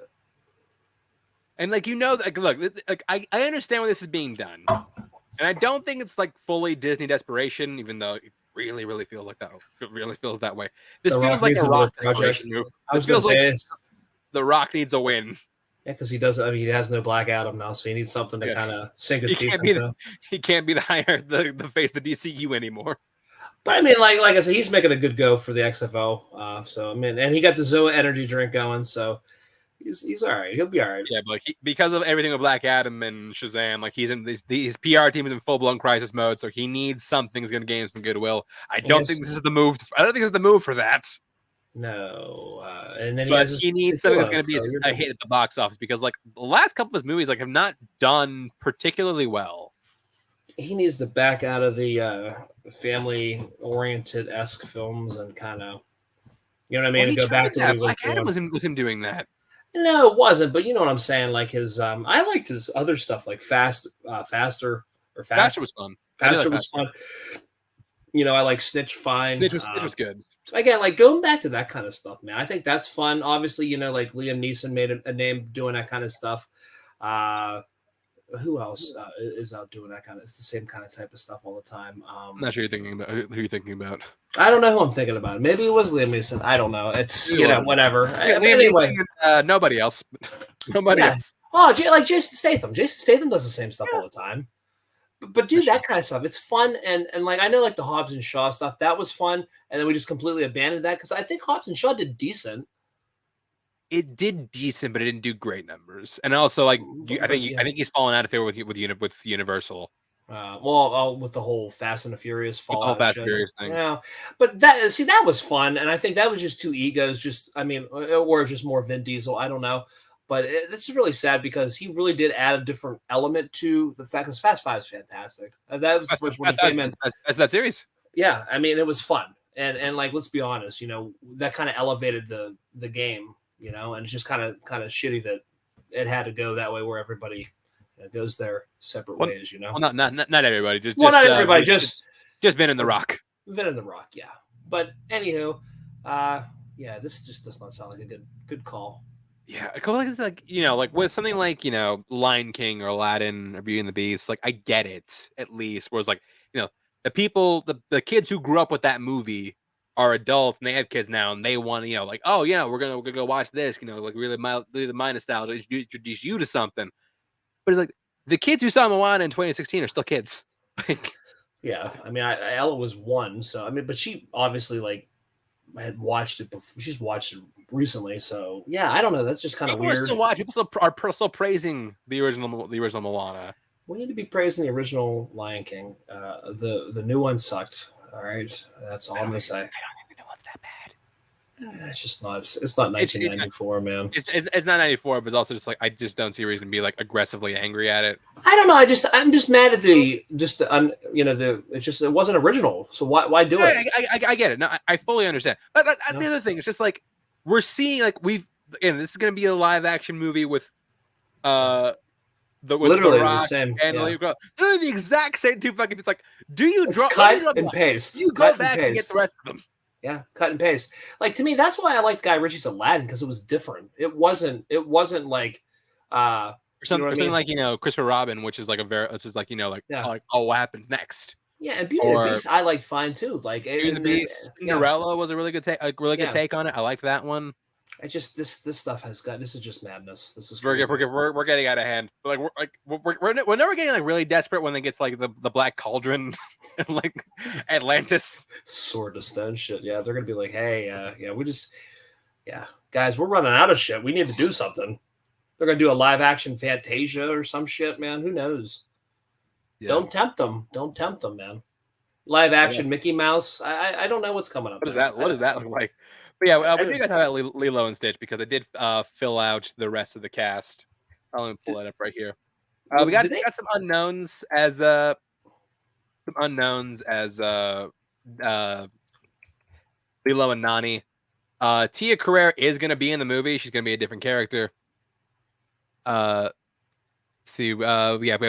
And like look, like I understand why this is being done, and I don't think it's like fully Disney desperation, even though it really feels like that. It really feels that way. This The feels Rock like needs a another Rock project. desperation move. I was This feels gonna like say The Rock needs a win. yeah, because he doesn't. I mean, he has no Black Adam now, so he needs something to kind of sink his teeth into. He can't be the face of the DCU anymore. But I mean, like I said, he's making a good go for the XFL. So I mean, and he got the Zoa energy drink going, so he's all right. He'll be all right. Yeah, but because of everything with Black Adam and Shazam, like he's in his PR team is in full blown crisis mode, so he needs something that's going to gain some goodwill. I don't think this is the move. I don't think it's the move for that. No, and then he needs something that's going to be a hit at the box office because like the last couple of his movies like have not done particularly well. He needs to back out of the family-oriented esque films and kind of, you know what I mean, and go back to what he was Black doing. Adam was him doing that. No, it wasn't. But you know what I'm saying. Like his, I liked his other stuff, like Faster was fun. Faster was fun. You know, I like Snitch Fine. Snitch was good. Again, like going back to that kind of stuff, man. I think that's fun. Obviously, you know, like Liam Neeson made a name doing that kind of stuff. Who else is out doing that kind of? It's the same kind of type of stuff all the time. I'm not sure who you're thinking about. I don't know who I'm thinking about. Maybe it was Liam Neeson. I don't know. It's whatever. Anyway, nobody else. Nobody else. Oh, like Jason Statham. Jason Statham does the same stuff all the time. But dude, that kind of stuff, it's fun. And like I know like the Hobbs and Shaw stuff, that was fun. And then we just completely abandoned that because I think Hobbs and Shaw did decent. It did decent, but it didn't do great numbers. And also, like I think he's fallen out of favor with Universal. With the whole Fast and the Furious fallout, Fast and Furious thing. Yeah, but that was fun, and I think that was just two egos. Or just more Vin Diesel. I don't know, but it's really sad because he really did add a different element to the fact. Because Fast Five is fantastic. That was the first one he came in. That's that series. Yeah, I mean it was fun, and like let's be honest, you know that kind of elevated the game. You know, and it's just kind of shitty that it had to go that way where everybody goes their separate ways. You know, well, not everybody. Not everybody. Just Vin and The Rock. Vin and The Rock, yeah. But anywho, yeah, this just does not sound like a good call. Yeah, like you know, like with something like Lion King or Aladdin or Beauty and the Beast, like I get it at least. Whereas like the people, the kids who grew up with that movie are adults and they have kids now and they want like, oh yeah, we're gonna go watch this, like really my nostalgia, introduce you to something. But it's like the kids who saw Moana in 2016 are still kids. Yeah, I mean, Ella was 1, so I mean, but she obviously like had watched it before. She's watched it recently, so yeah, I don't know. That's just kind of weird. People are still praising the original Moana. We need to be praising the original Lion King. The new one sucked. All right, that's all I'm gonna say. I don't think the new one's that bad. It's just not. It's not 1994, man. It's not 94, but it's also just like I just don't see a reason to be like aggressively angry at it. I don't know. I'm just mad at it wasn't original. So why do it? I get it. No, I fully understand. But the other thing is just like we're seeing like this is gonna be a live action movie with literally the same. And they're the exact same two fucking. It's like, do you cut and paste? You go back and get the rest of them. Yeah, cut and paste. Like to me, that's why I liked Guy Ritchie's Aladdin because it was different. It wasn't like or something like Christopher Robin, which is like it's just like like oh, what happens next? Yeah, and Beauty and the Beast I liked fine too. Like Beauty and the Beast, Cinderella was a really good good take on it. I liked that one. I just this stuff this is just madness. This is we're getting out of hand. Like we're never getting like really desperate when they get to like the Black Cauldron and like Atlantis. Sword to Stone shit. Yeah, they're gonna be like, hey, guys, we're running out of shit. We need to do something. They're gonna do a live action Fantasia or some shit, man. Who knows? Yeah. Don't tempt them. Don't tempt them, man. Live action Mickey Mouse. I don't know what's coming up. What does that look like? But yeah, we do got to talk about Lilo and Stitch because it did fill out the rest of the cast. Let me pull that up right here. We got some unknowns as uh Lilo and Nani. Tia Carrere is going to be in the movie. She's going to be a different character. We have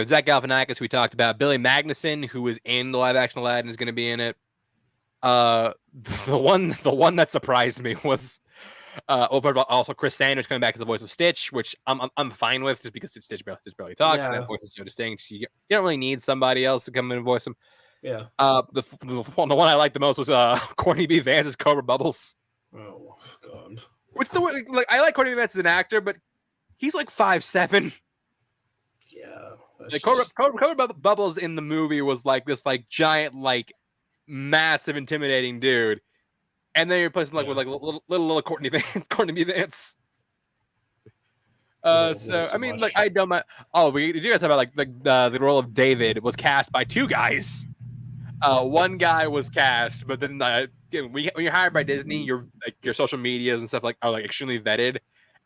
Zach Galifianakis, who we talked about. Billy Magnuson, who was in the live action Aladdin, is going to be in it. The one that surprised me was also Chris Sanders coming back as the voice of Stitch, which I'm fine with, just because Stitch barely talks, and that voice is so distinct. You don't really need somebody else to come in and voice him. Yeah. The one I liked the most was Courtney B. Vance as Cobra Bubbles. Oh God. Which I like Courtney B. Vance as an actor, but he's like 5'7". Yeah. Like Cobra Bubbles in the movie was like this giant, massive, intimidating dude, and then you're replacing with little Courtney B. Vance. So I mean, I don't mind. Oh, we do got to talk about the role of David was cast by two guys. One guy was cast, but then when you're hired by Disney, your social medias and stuff are extremely vetted.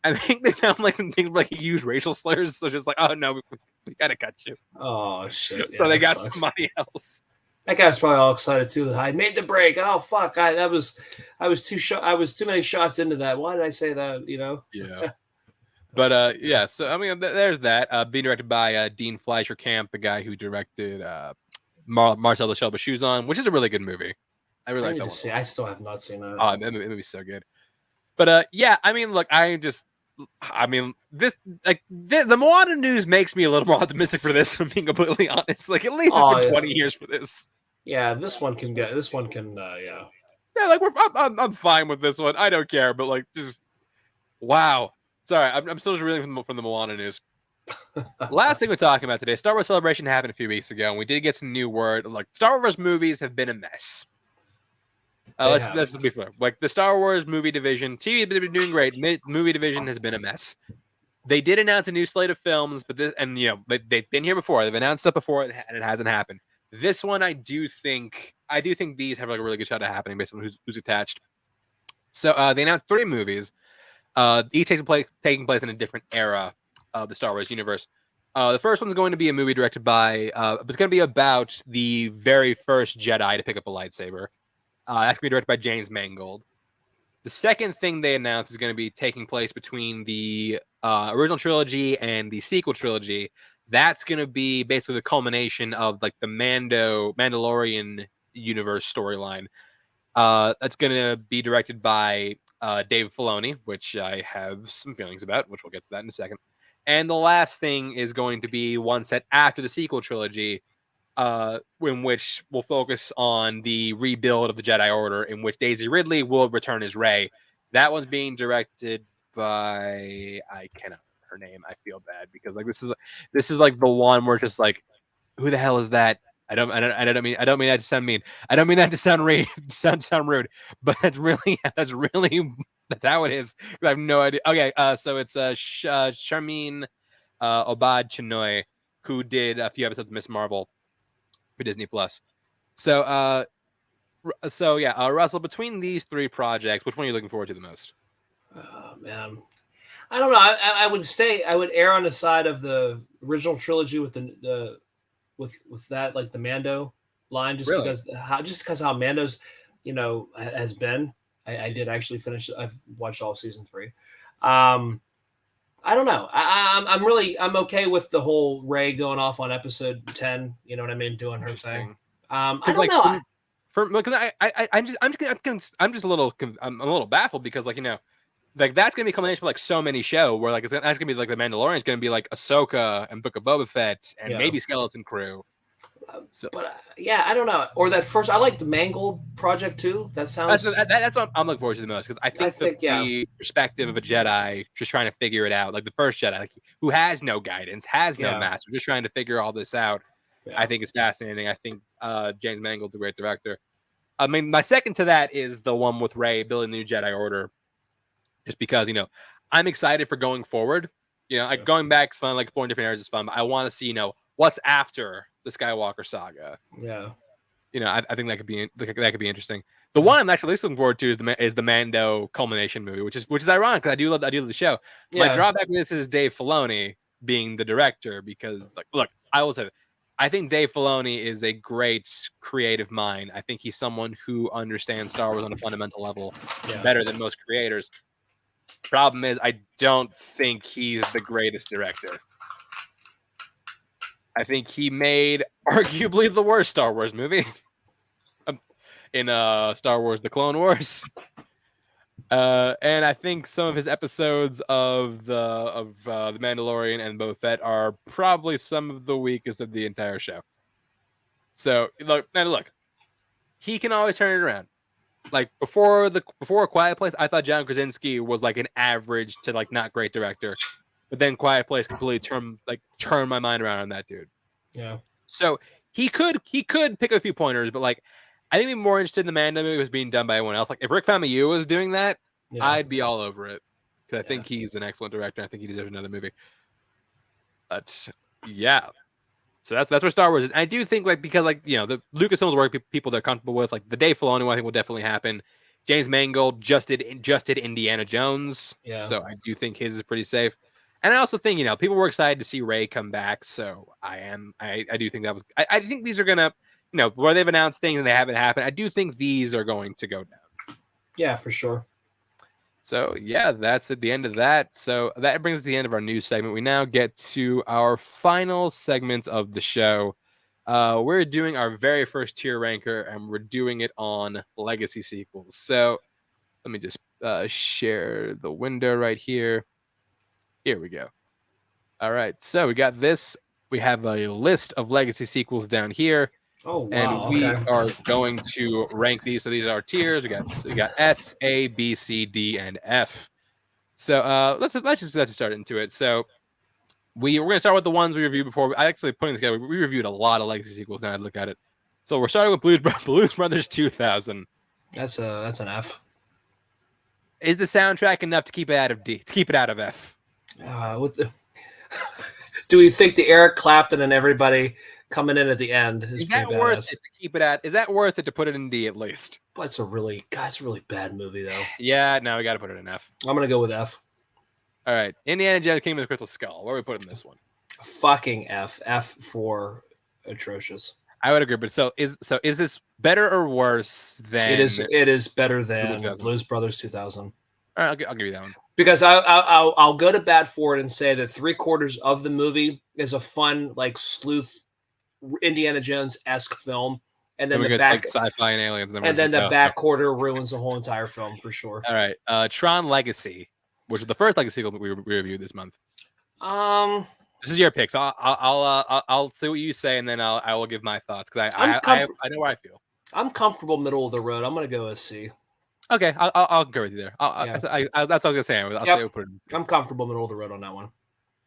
And I think they found some things he used racial slurs, so just oh no, we gotta cut you. Oh shit! So they got somebody else. That guy's probably all excited too. I made the break. Oh fuck! I was too many shots into that. Why did I say that? Yeah. But yeah. So I mean, there's that. Being directed by Dean Fleischer Camp, the guy who directed Marcel the Shell with Shoes On, which is a really good movie. I really like that one. I still have not seen that. Oh, the movie's so good. But yeah, I mean, look, the Moana news makes me a little more optimistic for this. If I'm being completely honest, at least it's been 20 years for this. Yeah, this one can. Yeah. Yeah, I'm fine with this one. I don't care, but just wow. Sorry, I'm still just reeling from the Moana news. Last thing we're talking about today, Star Wars Celebration happened a few weeks ago, and we did get some new word. Star Wars movies have been a mess. Let's be fair. The Star Wars movie division, TV has been doing great. Movie division has been a mess. They did announce a new slate of films, but they've been here before. They've announced stuff before, and it hasn't happened. This one, I do think these have a really good shot at happening based on who's attached. So they announced 3 movies, each taking place in a different era of the Star Wars universe. The first one's going to be a movie directed by. It's going to be about the very first Jedi to pick up a lightsaber. That's going to be directed by James Mangold. The second thing they announced is going to be taking place between the original trilogy and the sequel trilogy. That's going to be basically the culmination of the Mandalorian universe storyline. That's going to be directed by Dave Filoni, which I have some feelings about, which we'll get to that in a second. And the last thing is going to be one set after the sequel trilogy, in which we'll focus on the rebuild of the Jedi Order, in which Daisy Ridley will return as Rey. That one's being directed by, I cannot remember her name. I feel bad because this is the one where it's just who the hell is that? I don't mean that to sound mean. I don't mean that to sound rude, but that's how it is. I have no idea. Okay, so it's Sharmeen Obad Chinoy, who did a few episodes of Miss Marvel for Disney Plus. So Russell, between these 3 projects, which one are you looking forward to the most? Oh man, I don't know. I would err on the side of the original trilogy with with that the Mando line, just because how Mando's has been. I did actually finish. I've watched all season 3. I don't know. I'm okay with the whole Rey going off on episode 10. You know what I mean, doing her thing. I don't know. I'm just a little baffled because that's gonna be a combination of so many shows where that's gonna be the Mandalorian is gonna be Ahsoka and Book of Boba Fett and maybe Skeleton Crew. But I don't know. Or that first, I like the Mangold project too. That sounds. That's what I'm looking forward to the most because I think the perspective of a Jedi just trying to figure it out, the first Jedi, who has no guidance, has no master, just trying to figure all this out. I think it's fascinating. I think James Mangold's a great director. I mean, my second to that is the one with Rey building the new Jedi Order, just because I'm excited for going forward. Going back is fun, exploring different areas is fun, but I want to see what's after the Skywalker saga. Yeah. I think that could be interesting. The one I'm actually least looking forward to is the Mando culmination movie, which is ironic because I do love the show. My Yeah. drawback with this is Dave Filoni being the director because like look, I will say I think Dave Filoni is a great creative mind. I think he's someone who understands Star Wars on a fundamental level better than most creators. Problem is, I don't think he's the greatest director. I think he made arguably the worst Star Wars movie in Star Wars: The Clone Wars. And I think some of his episodes of the Mandalorian and Boba Fett are probably some of the weakest of the entire show. So look, he can always turn it around. Like before A Quiet Place, I thought John Krasinski was like an average to like not great director, but then Quiet Place completely turned my mind around on that dude. Yeah. So he could pick a few pointers, but like I think I'd be more interested in the Mando movie was being done by anyone else. Like if Rick Famuyiwa was doing that, I'd be all over it because I think he's an excellent director. I think he deserves another movie. But yeah, so that's where Star Wars is. And I do think because the Lucasfilms work people they're comfortable with. Like the Dave Filoni one, I think will definitely happen. James Mangold just did Indiana Jones, so I do think his is pretty safe. And I also think people were excited to see Rey come back, so I do think that was I think these are gonna where they've announced things and they haven't happened. I do think these are going to go down. Yeah, for sure. So yeah, that's at the end of that. So that brings us to the end of our news segment. We now get to our final segment of the show. We're doing our very first tier ranker, and we're doing it on legacy sequels. So let me just share the window right here. Here we go. All right, so we got this. We have a list of legacy sequels down here. Oh, wow. And we are going to rank these. So these are our tiers. We got S, A, B, C, D, and F. So let's just start into it. So we're going to start with the ones we reviewed before. I actually putting this together. We reviewed a lot of legacy sequels. Now I look at it. So we're starting with Blues Brothers 2000. That's an F. Is the soundtrack enough to keep it out of D? To keep it out of F? Do we think the Eric Clapton and everybody coming in at the end is that worth it to keep it at? Is that worth it to put it in D at least? Well, it's a really bad movie though. Yeah, no, we got to put it in F. I'm gonna go with F. All right, Indiana Jones Kingdom of the Crystal Skull. Where are we putting this one? Fucking F. F for atrocious. I would agree, but so is this better or worse than? It is better than Blues Brothers 2000. All right, I'll give you that one. Because I'll go to bat for it and say that 3/4 of the movie is a fun like sleuth Indiana Jones-esque film, and then the back sci-fi and aliens, and then the back quarter ruins the whole entire film for sure. All right, Tron Legacy, which is the first legacy sequel we reviewed this month. This is your picks. I'll see what you say, and then I will give my thoughts because I know where I feel. I'm comfortable middle of the road. I'm gonna go with C. Okay, I'll go with you there. That's what I was gonna say. I'm comfortable middle of the road on that one.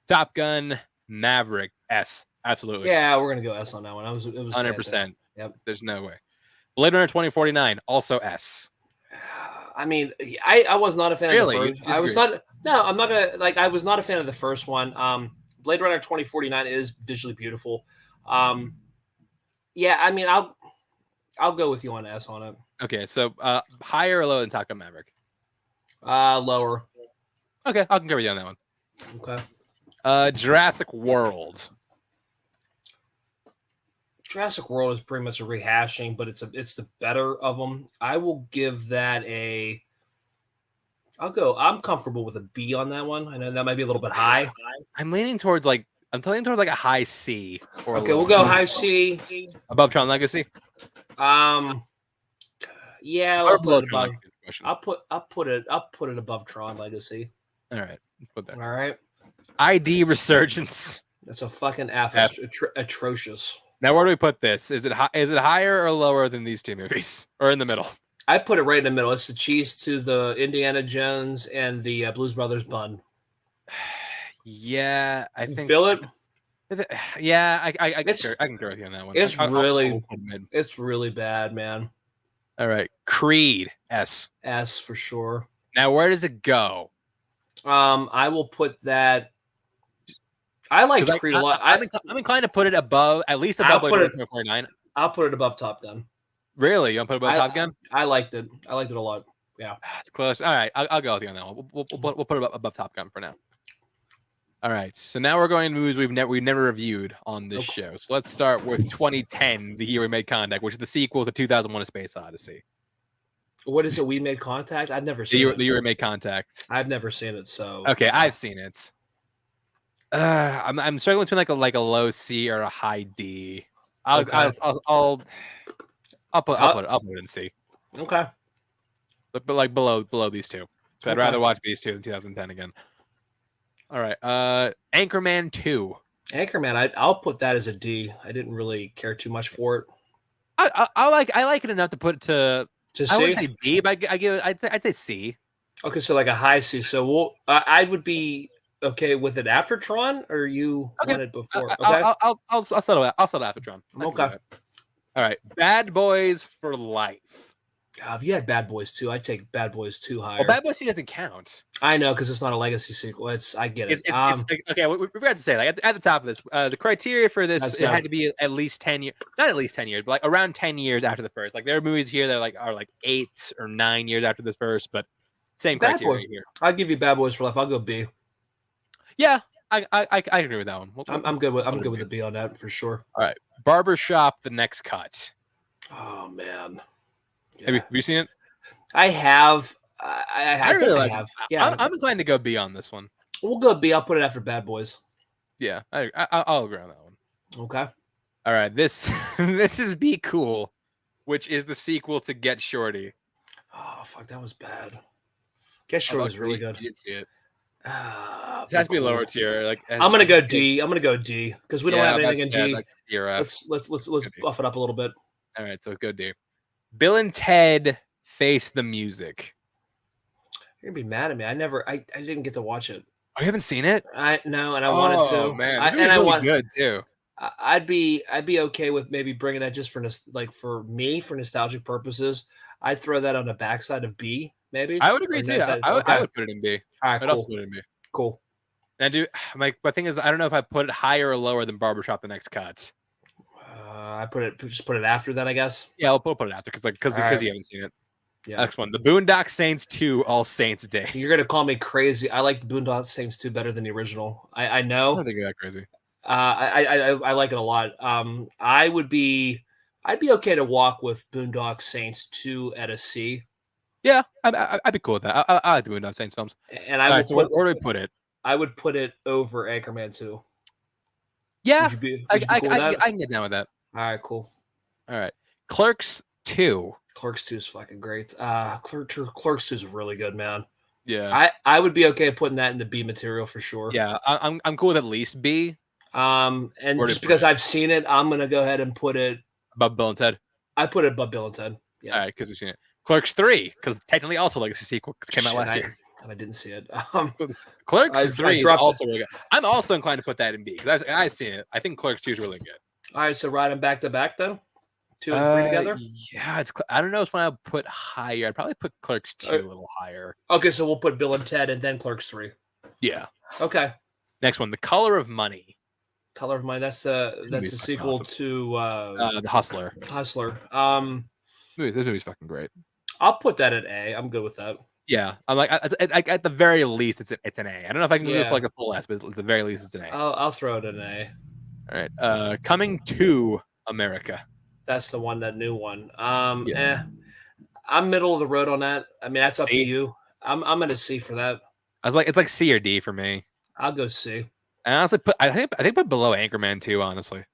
Top Gun Maverick S. Absolutely. Yeah, we're gonna go S on that one. It was 100%. Yep. There's no way. Blade Runner 2049 also S. I mean, I was not a fan of the first. I was not. No, I'm not gonna I was not a fan of the first one. Blade Runner 2049 is visually beautiful. Yeah, I mean, I'll go with you on S on it. Okay, so higher or lower than Top Gun Maverick? Lower. Okay, I can cover you on that one. Okay. Jurassic World. Jurassic World is pretty much a rehashing, but it's the better of them. I will give that I'm comfortable with a B on that one. I know that might be a little bit high. I'm leaning towards a high C. Okay, we'll go high C. Above Tron Legacy. Yeah, I'll put it above Tron Legacy. All right, put that. All right. ID Resurgence. That's a fucking F. Atrocious. Now, where do we put this? Is it higher or lower than these two movies, or in the middle? I put it right in the middle. It's the cheese to the Indiana Jones and the Blues Brothers bun. Yeah, I think. Feel it? Yeah, I can go with you on that one. It's really bad, man. All right, Creed S. S for sure. Now, where does it go? I will put that. I like Creed a lot. I'm inclined to put it above, at least above Blade Runner 2049. I'll put it above Top Gun. Really? You want to put it above Top Gun? I liked it. I liked it a lot. Yeah. It's close. All right, I'll go with you on that one. We'll put it above Top Gun for now. All right, so now we're going to movies we've never reviewed on this show. So let's start with 2010, the year we made contact, which is the sequel to 2001: A Space Odyssey. What is it? We Made Contact? I've never seen it. The year we made contact. I've never seen it. So okay, I've seen it. I'm struggling between like a low C or a high D. I'll put it in C. Okay. But like below these two. So I'd rather watch these two than 2010 again. All right. Anchorman 2. Anchorman, I'll put that as a D. I didn't really care too much for it. I like it enough to put it to C. I wouldn't say B, but I'd say C. Okay, so like a high C. So I would be okay with it after Tron, or you want it before? Okay, I'll settle it. I'll settle after Tron. Okay. All right. Bad Boys for Life. If you had Bad Boys 2, I'd take Bad Boys 2 higher. Well, Bad Boys 2 doesn't count. I know, because it's not a legacy sequel. I get it. Okay, we forgot to say, like at the top of this, the criteria for this it had to be at least 10 years, not at least 10 years, but like around 10 years after the first. Like there are movies here that are like 8 or 9 years after this first, but same criteria here. I'll give you Bad Boys for Life. I'll go B. Yeah, I agree with that one. I'm good with the B on that for sure. All right, Barbershop: The Next Cut. Oh man, yeah. Have you seen it? I have. I really like it. Yeah, I'm inclined to go B on this one. We'll go B. I'll put it after Bad Boys. Yeah, I'll agree on that one. Okay. All right, this is Be Cool, which is the sequel to Get Shorty. Oh fuck, that was bad. Get Shorty was really good. You didn't see it. It has to be lower tier. Like I'm gonna go D. I'm gonna go D because we don't have anything in D. Like let's buff it up a little bit. All right, so go D. Bill and Ted Face the Music. You're gonna be mad at me. I didn't get to watch it. Oh, you haven't seen it? No, and I wanted to. Oh man, I want good too. I'd be okay with maybe bringing that just for for nostalgic purposes. I'd throw that on the backside of B, maybe. I would agree too. I would put it in B. All right, cool. Put it in B. Cool. And my thing is, I don't know if I put it higher or lower than Barbershop: The Next Cut. I put it after that, I guess. Yeah, I'll put it after because you haven't seen it. Yeah. Next one, The Boondock Saints 2: All Saints Day. You're gonna call me crazy. I like the Boondock Saints 2 better than the original. I know. I don't think you're that crazy. I like it a lot. I'd be okay to walk with Boondock Saints 2 at a C. Yeah, I'd be cool with that. I like the Boondock Saints films. And I would where do we put it? I would put it over Anchorman 2. Yeah, I can get down with that. All right, cool. All right, Clerks 2. Clerks 2 is fucking great. Clerks 2 is really good, man. Yeah, I would be okay putting that in the B material for sure. Yeah, I'm cool with at least B. And just because I've seen it, I'm gonna go ahead and put it above Bill and Ted. I put it above Bill and Ted. Yeah, all right, because we've seen it. Clerks 3, because technically also like a sequel came out last year. And I didn't see it. Clerks 3 is also really good. I'm also inclined to put that in B because I've seen it. I think Clerks 2 is really good. All right, so ride them back to back then. 2 and 3 together. Yeah, I don't know if I would put higher. I'd probably put Clerks 2 a little higher. Okay, so we'll put Bill and Ted and then Clerks 3. Yeah. Okay. Next one, The Color of Money. Color of Money. That's a sequel to The Hustler. Hustler. This movie's fucking great. I'll put that at A. I'm good with that. Yeah, I'm like at the very least, it's an A. I don't know if I can move it for like a full S, but at the very least, it's an A. I'll throw it an A. All right. Coming to America. That's the one, that new one. I'm middle of the road on that. I mean, that's up to you. I'm gonna C for that. It's like C or D for me. I'll go C. I honestly I think put below Anchorman 2, honestly.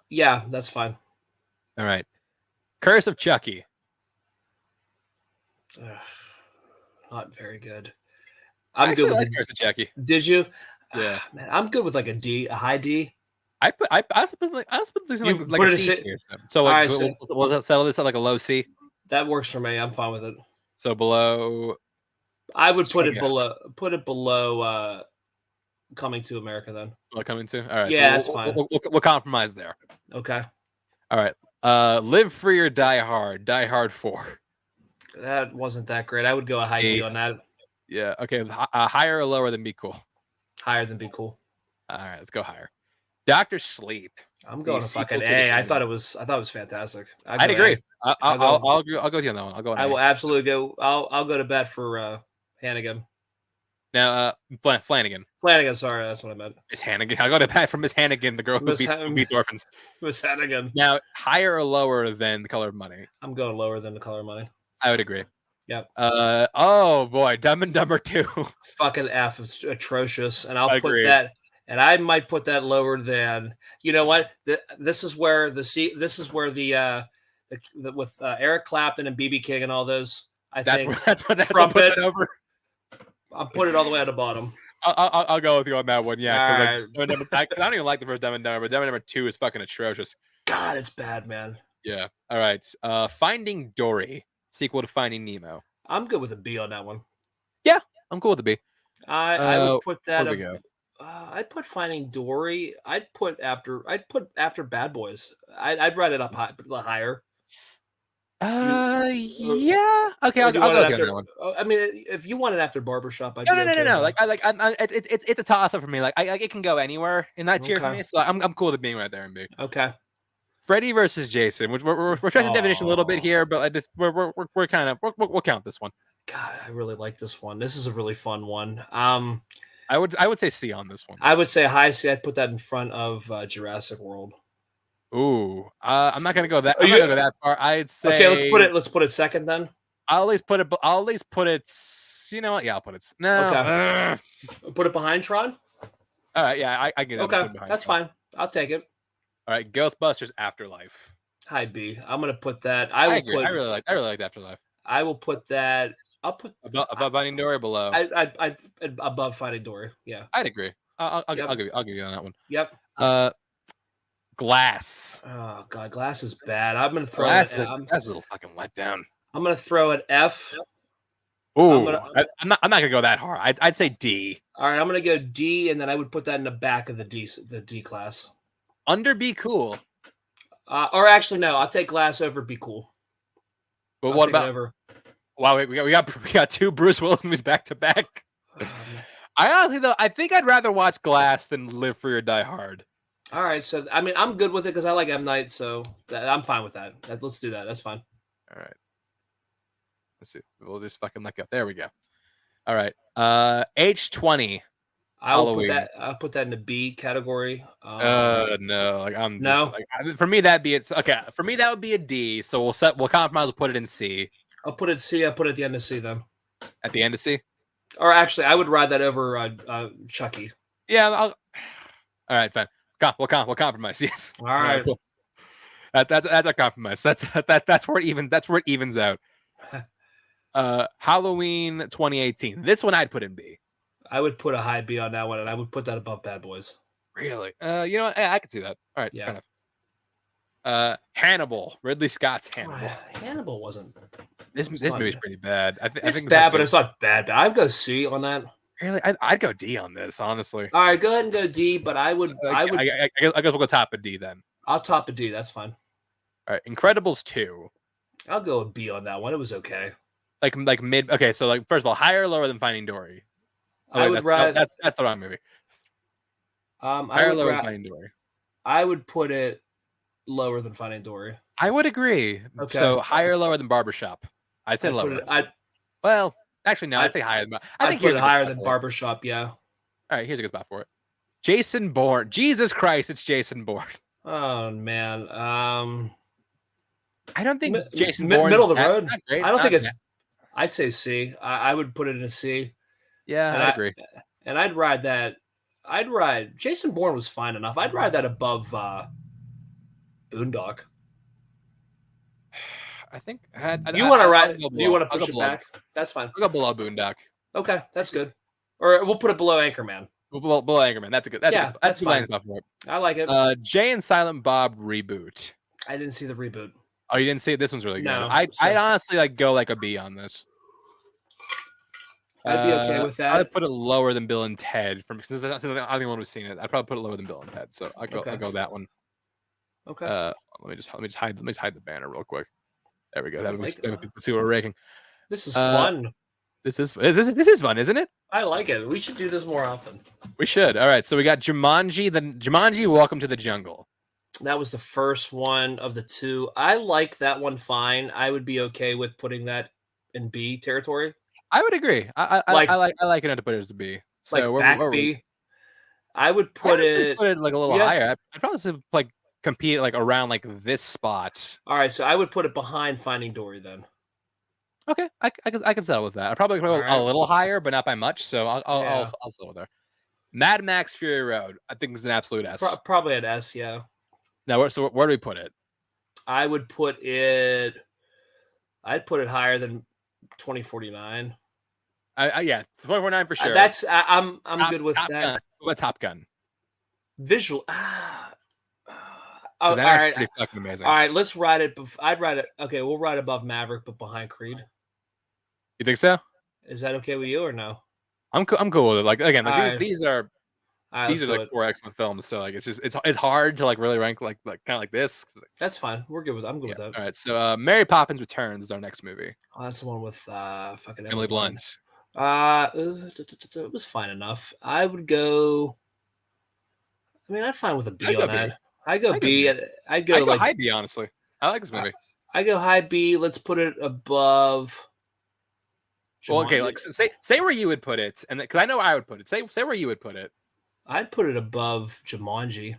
Yeah, that's fine. All right. Curse of Chucky. Not very good. I'm good with Curse of Chucky. Did you? Yeah. Man, I'm good with like a D, a high D. I put this in like a C tier. So like, we'll settle this at like a low C. That works for me. I'm fine with it. So below. I would put it below. Put it below. Coming to America then. Coming to. All right. Yeah, so that's fine. We'll compromise there. Okay. All right. Live Free or Die Hard. Die Hard 4. That wasn't that great. I would go a high D on that. Yeah. Okay. Higher or lower than Be Cool? Higher than Be Cool. All right. Let's go higher. Doctor Sleep. I'm The going to sequel fucking to The A. I thought Shining. it was fantastic. I'd agree. I'll go. I'll go with you on that one. I'll go on I will A. absolutely go. I'll go to bat for Hannigan. Now, Flanagan. Flanagan, sorry, that's what I meant. Miss Hannigan. I'll go to bat for Miss Hannigan, the girl who beats orphans. Miss Hannigan. Now, higher or lower than The Color of Money? I'm going lower than The Color of Money. I would agree. Yep. Oh boy, Dumb and Dumber 2. Fucking F. It's atrocious, and I'll put Agreed. that. And I might put that lower than. You know what? This is where the with Eric Clapton and BB King and all those. That's what Trumpet over. I'll put it all the way at the bottom. I'll go with you on that one. Yeah, because I don't even like the first Dumb and Dumber, but Dumb and Dumber 2 is fucking atrocious. God, it's bad, man. Yeah. All right. Finding Dory, sequel to Finding Nemo. I'm good with a B on that one. Yeah, I'm cool with a B. I would put that. I'd put Finding Dory. I'd put after Bad Boys. I'd write it up higher. Yeah. Okay, I'll go after that one. I mean, if you want it after Barbershop, I'd no. It's a toss up for me. Like, it can go anywhere in that tier for me. So I'm cool with being right there in B. Okay. Freddy versus Jason, which we're trying to definition a little bit here, but we're kind of we'll count this one. God, I really like this one. This is a really fun one. I would say C on this one. I would say high C. I'd put that in front of Jurassic World. Ooh, I'm not gonna go that. I'm not gonna go that far. I'd say. Okay, let's put it second then. I'll at least put it. You know what? Yeah, I'll put it. No. Okay. Put it behind Tron. All right. Yeah, I get it. Okay, that's fine. I'll take it. All right, Ghostbusters Afterlife. High B. I'm gonna put that. I agree. I really like Afterlife. I will put that. I'll put above Finding Dory or below. I above Finding Dory. Yeah, I'd agree. I'll give you on that one. Yep. Glass. Oh God, Glass is bad. I'm gonna throw Glass. That's a little fucking letdown. I'm gonna throw it F. Ooh, I'm not gonna go that hard. I'd say D. All right, I'm gonna go D, and then I would put that in the back of the D class. Under Be Cool. Or actually, no, I'll take Glass over Be Cool. But what about over? Wow, we got two Bruce Willis movies back to back. I honestly I think I'd rather watch Glass than Live Free or Die Hard. All right, so I mean, I'm good with it because I like M. Night, so I'm fine with that. Let's do that. That's fine. All right. Let's see. We'll just fucking let go. There we go. All right. H20. I'll put that in the B category. No. Like for me that'd be okay. For me that would be a D. So we'll compromise. We'll put it in C. I'll put it C. I'll put it at the end of C then. At the end of C. Or actually, I would ride that over Chucky. Yeah. All right. Fine. We'll compromise. Yes. All right. Cool. That's a compromise. That's where it evens out. Halloween 2018. This one I'd put in B. I would put a high B on that one, and I would put that above Bad Boys. Really? You know what? I could see that. All right. Yeah. Fair enough. Hannibal. Ridley Scott's Hannibal. Hannibal wasn't. This movie's pretty bad. I think bad, but it's not bad. I'd go C on that. Really, I'd go D on this, honestly. All right, go ahead and go D, but I would. I guess we'll go top of D then. I'll top a D. That's fine. All right, Incredibles 2. I'll go a B on that one. It was okay. Like mid. Okay, so like first of all, higher or lower than Finding Dory? I would rather. That's the wrong movie. Higher or lower than Finding Dory? I would put it lower than Finding Dory. I would agree. Okay. So higher or lower than Barbershop? I'd say lower. Well. Actually, no. I'd say higher. I think put it higher than Barbershop. Yeah. All right. Here's a good spot for it. Jason Bourne. Jesus Christ! It's Jason Bourne. Oh man. I don't think Jason Bourne middle of the road. I don't think it's. I'd say C. I would put it in a C. Yeah, I agree. And I'd ride that. Jason Bourne was fine enough. I'd ride that above Boondock. I think you want to ride. You want to push it back? That's fine. We'll go below Boondock. Okay, that's good. Or we'll put it below Anchorman. Below Anchorman. That's a good. That's fine. I like it. Jay and Silent Bob reboot. I didn't see the reboot. Oh, you didn't see it? This one's really good. No, I'd honestly go like a B on this. I'd be okay with that. I'd put it lower than Bill and Ted. Since I'm the only one who's seen it, I'd probably put it lower than Bill and Ted. So I'll go that one. Okay. Let me just hide the banner real quick. There we go. Let's see what we're ranking. This is fun. This is fun, isn't it? I like it. We should do this more often. We should. All right, so we got Jumanji. The Jumanji, Welcome to the Jungle. That was the first one of the two. I like that one fine. I would be okay with putting that in B territory, I would agree. like I like enough to put it as a B. So like back where we? B. I would I put honestly it. put it like a little Yeah. higher. I'd probably say, like compete like around like this spot. All right. So I would put it behind Finding Dory then. Okay, I can settle with that. I probably All go a right. little higher, but not by much. So Yeah. I'll settle there. Mad Max Fury Road. I think is an absolute S. Probably an S. Yeah. Now, where do we put it? I would put it. I'd put it higher than 2049. Yeah, 2049 for sure. I'm good with Top that. Gun. What Top Gun? Visual. Oh, all That act's right. pretty fucking amazing. All right, let's ride it. I'd ride it. Okay, we'll ride above Maverick, but behind Creed. You think so? Is that okay with you or no? I'm cool with it. Like again, like Alright. these are All right, these let's are do like it. 4 excellent films. So like it's hard to like really rank like kind of like this. That's fine. We're good with. I'm good Yeah. with that. All right. So Mary Poppins Returns is our next movie. Oh, that's the one with fucking Emily Blunt. It was fine enough. I would go. I mean, I'm fine with a B I'd go on B. that. I go I'd go B. B. I'd I'd go go like high B, honestly. I like this movie. I go high B. Let's put it above. Well, okay, Jumanji. like say where you would put it, and because I know I would put it. Say where you would put it. I'd put it above Jumanji.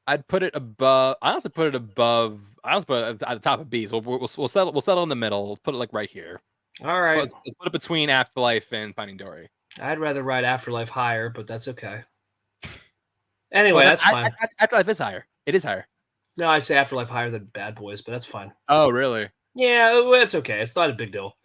I'd put it above. I also put it above. I also put it at the top of B. So we'll settle in the middle. We'll put it like right here. All right. Let's put it between Afterlife and Finding Dory. I'd rather ride Afterlife higher, but that's okay. Anyway, Well, that's fine. Afterlife is higher. It is higher. No, I'd say Afterlife higher than Bad Boys, but that's fine. Oh, really? Yeah, well, it's okay. It's not a big deal.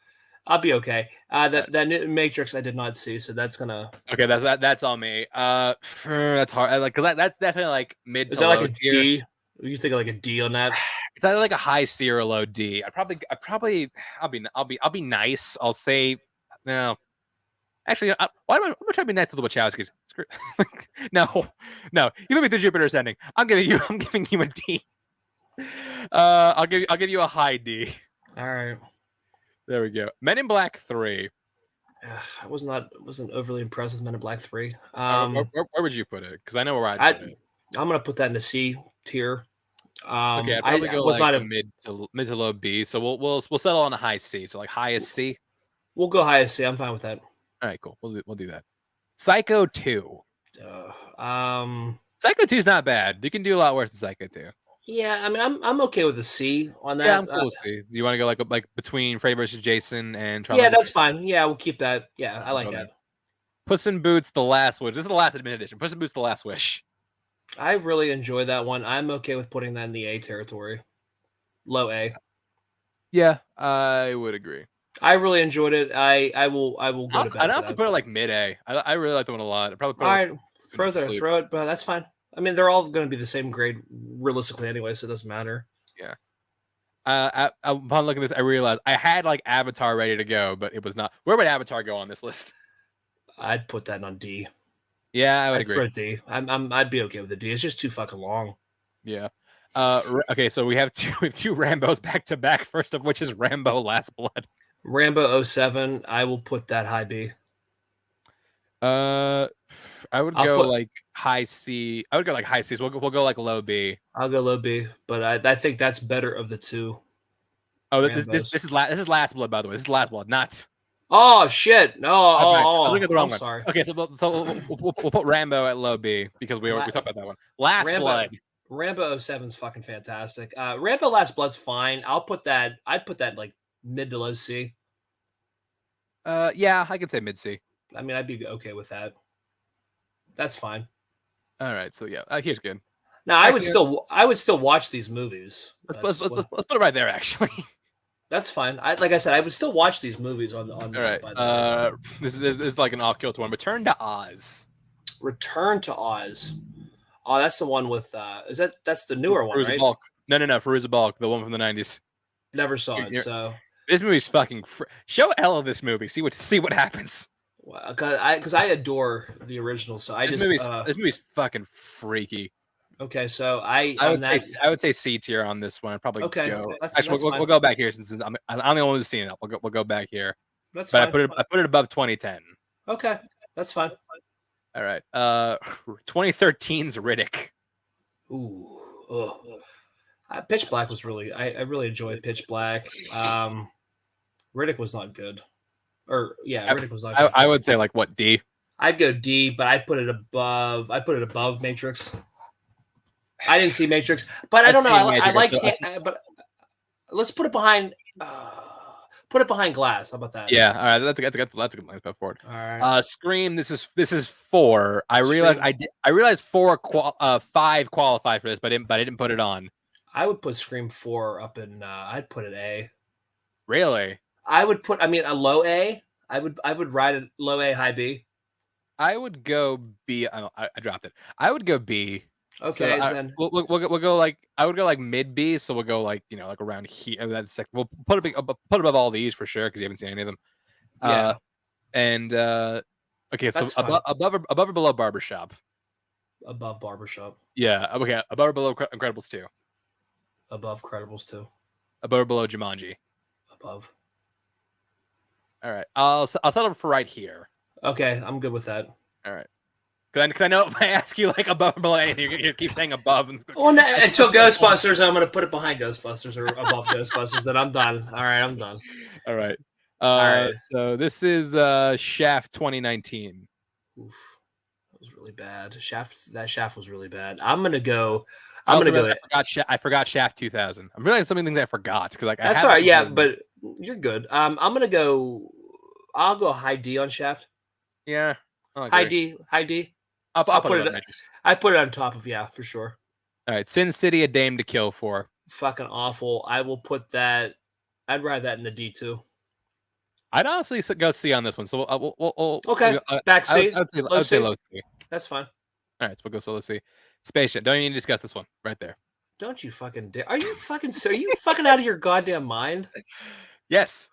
I'll be okay. That new Matrix I did not see, so that's gonna. Okay, that's on me. That's hard. Like, cause that's definitely like mid. Is to that like low a tier. D? You think like a D on that? It's either like a high C or a low D. I'll be nice. I'll say no. Actually, why am I trying to be nice to the Wachowskis? No. You put me through Jupiter Ascending. I'm giving you a D. I'll give you a high D. All right. There we go. Men in Black 3. I wasn't overly impressed with Men in Black 3. Where would you put it? Because I know where I'd put it. I'm gonna put that in the C tier. Okay, I'd probably go like a mid to low B. So we'll settle on a high C. So like highest C. We'll go highest C. I'm fine with that. All right, cool. We'll do that. Psycho 2. Psycho 2 is not bad. You can do a lot worse than Psycho 2. Yeah, I mean, I'm okay with a C on that. Yeah, I'm cool with C. Do you want to go like between Freddy vs. Jason and Charlie? Yeah, that's fine. Yeah, we'll keep that. Yeah, I like that. Puss in Boots: The Last Wish. This is the last admitted edition. Puss in Boots: The Last Wish. I really enjoy that one. I'm okay with putting that in the A territory. Low A. Yeah, I would agree. I really enjoyed it. I will go to bed. I'd also put it like mid A. I really like the one a lot. I'd probably put all right, throw it, but that's fine. I mean, they're all going to be the same grade realistically anyway, so it doesn't matter. Yeah. Upon looking at this, I realized I had like Avatar ready to go, but it was not. Where would Avatar go on this list? I'd put that on D. Yeah, I would agree. For a D. I'd be okay with a D. It's just too fucking long. Yeah. Okay, so we have two Rambos back to back. First of which is Rambo: Last Blood. Rambo 07. I will put that high B. I would go like high C. I would go like high C. So we'll go like low B. I'll go low B, but I think that's better of the two. Oh, this is Last Blood, by the way. This is Last Blood, not. Oh shit! No, I'm looking at the wrong one. Sorry. Okay, so we'll put Rambo at low B because we talked about that one. Last Blood. Rambo 07 is fucking fantastic. Rambo Last Blood's fine. I'd put that like mid to low C. Yeah, I could say mid C. I mean, I'd be okay with that. That's fine. All right, so yeah, here's good. Now, I would still watch these movies. Let's put it right there. Actually, that's fine. Like I said, I would still watch these movies on. All right. This is like an off-kill to one. Return to Oz. Return to Oz. Oh, that's the one with. That's the newer one, right? Balk. No, Fairuza Balk, the one from the 90s. Never saw it. So this movie's fucking. Show Ella this movie. See what happens. Because I adore the original, so this movie's fucking freaky. Okay, so I would say C tier on this one. I'd probably okay. Go. That's Actually, we'll go back here since I'm the only one who's seen it. We'll go back here. That's but fine. I put it above 2010. Okay, that's fine. All right. 2013's Riddick. Ooh, ugh. Pitch Black was really. I really enjoyed Pitch Black. Riddick was not good. Riddick was not good. I would say like what, D? I'd go D, but I'd put it above. I put it above Matrix. I didn't see Matrix, but I don't know. I liked, but let's put it behind. Put it behind Glass. How about that? Yeah, all right. That's a good line to forward. All right. Scream. This is 4. I realized Scream. I realized 5 qualified for this, but I didn't put it on. I would put Scream 4 up in. I'd put it A. Really? I would put. I mean, a low A. I would ride a low A, high B. I would go B. I dropped it. I would go B. Okay, So then we'll go like I would go like mid B. So we'll go like like around here. That's like we'll put it above all these for sure because you haven't seen any of them. yeah. And okay, so That's fine. above or below Barbershop. Above Barbershop. Yeah. Okay. Above or below Incredibles 2. Above Credibles 2. Above or below Jumanji. Above. All right. I'll settle for right here. Okay, I'm good with that. All right. Because I know if I ask you like above or below anything, you're gonna keep saying above. Well, until Ghostbusters, I'm gonna put it behind Ghostbusters or above Ghostbusters. Then I'm done. All right, I'm done. All right. All right. So this is Shaft 2019. Oof, that was really bad. That Shaft was really bad. I'm gonna go. I forgot Shaft 2000. I'm realizing some of the things I forgot because like That's all right. Yeah, but you're good. I'm gonna go. I'll go high D on Shaft. Yeah. High D. I'll put it on Matrix. I put it on top of for sure. All right. Sin City, A Dame to Kill For. Fucking awful. I will put that. I'd ride that in the D too. I'd honestly go C on this one. So we'll okay. Back C. I would say low C. That's fine. All right, so we'll go solo C. Spaceship. Don't even discuss this one right there. Don't you fucking dare. Are you fucking out of your goddamn mind? Yes.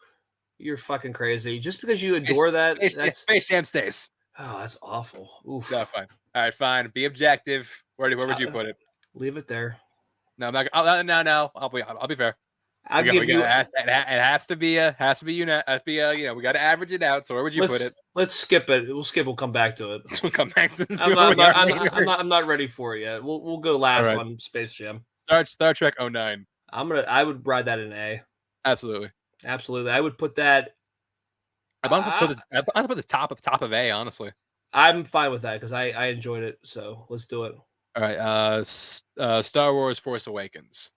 You're fucking crazy. Just because you adore that. Space Jam stays. Oh, that's awful. Oof. No, fine. All right, fine. Be objective. Where would you put it? Leave it there. No, I'm not. No. I'll be fair. I'll give you. It has to be we got to average it out. So where would you put it? Let's skip it. We'll come back to it. We'll come back to I'm not ready for it yet. We'll go last on Space Jam. Star Trek 09. I would ride that in A. Absolutely. I would put that. I'd want to put this top of A, honestly. I'm fine with that because I enjoyed it. So let's do it. All right. Star Wars Force Awakens.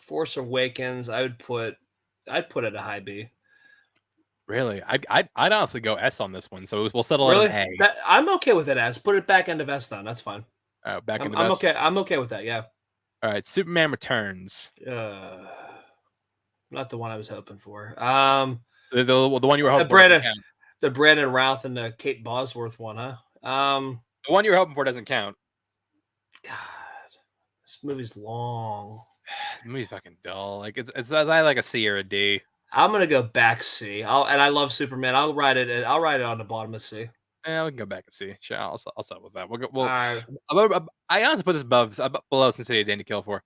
Force Awakens, I'd put it a high B. Really? I'd honestly go S on this one. So we'll settle on A. I'm okay with it S. Put it back end of S then. That's fine. Back end of S. Okay. I'm okay with that. Yeah. All right. Superman Returns. Not the one I was hoping for. The one you were hoping for. The Brandon Routh and the Kate Bosworth one, huh? The one you were hoping for doesn't count. God, this movie's long. The movie's fucking dull. Like it's I like a C or a D. I'm gonna go back C. And I love Superman. I'll ride it on the bottom of C. Yeah, we can go back and C. Sure, I'll settle with that. I honestly put this below Sin City, A Dame to Kill For.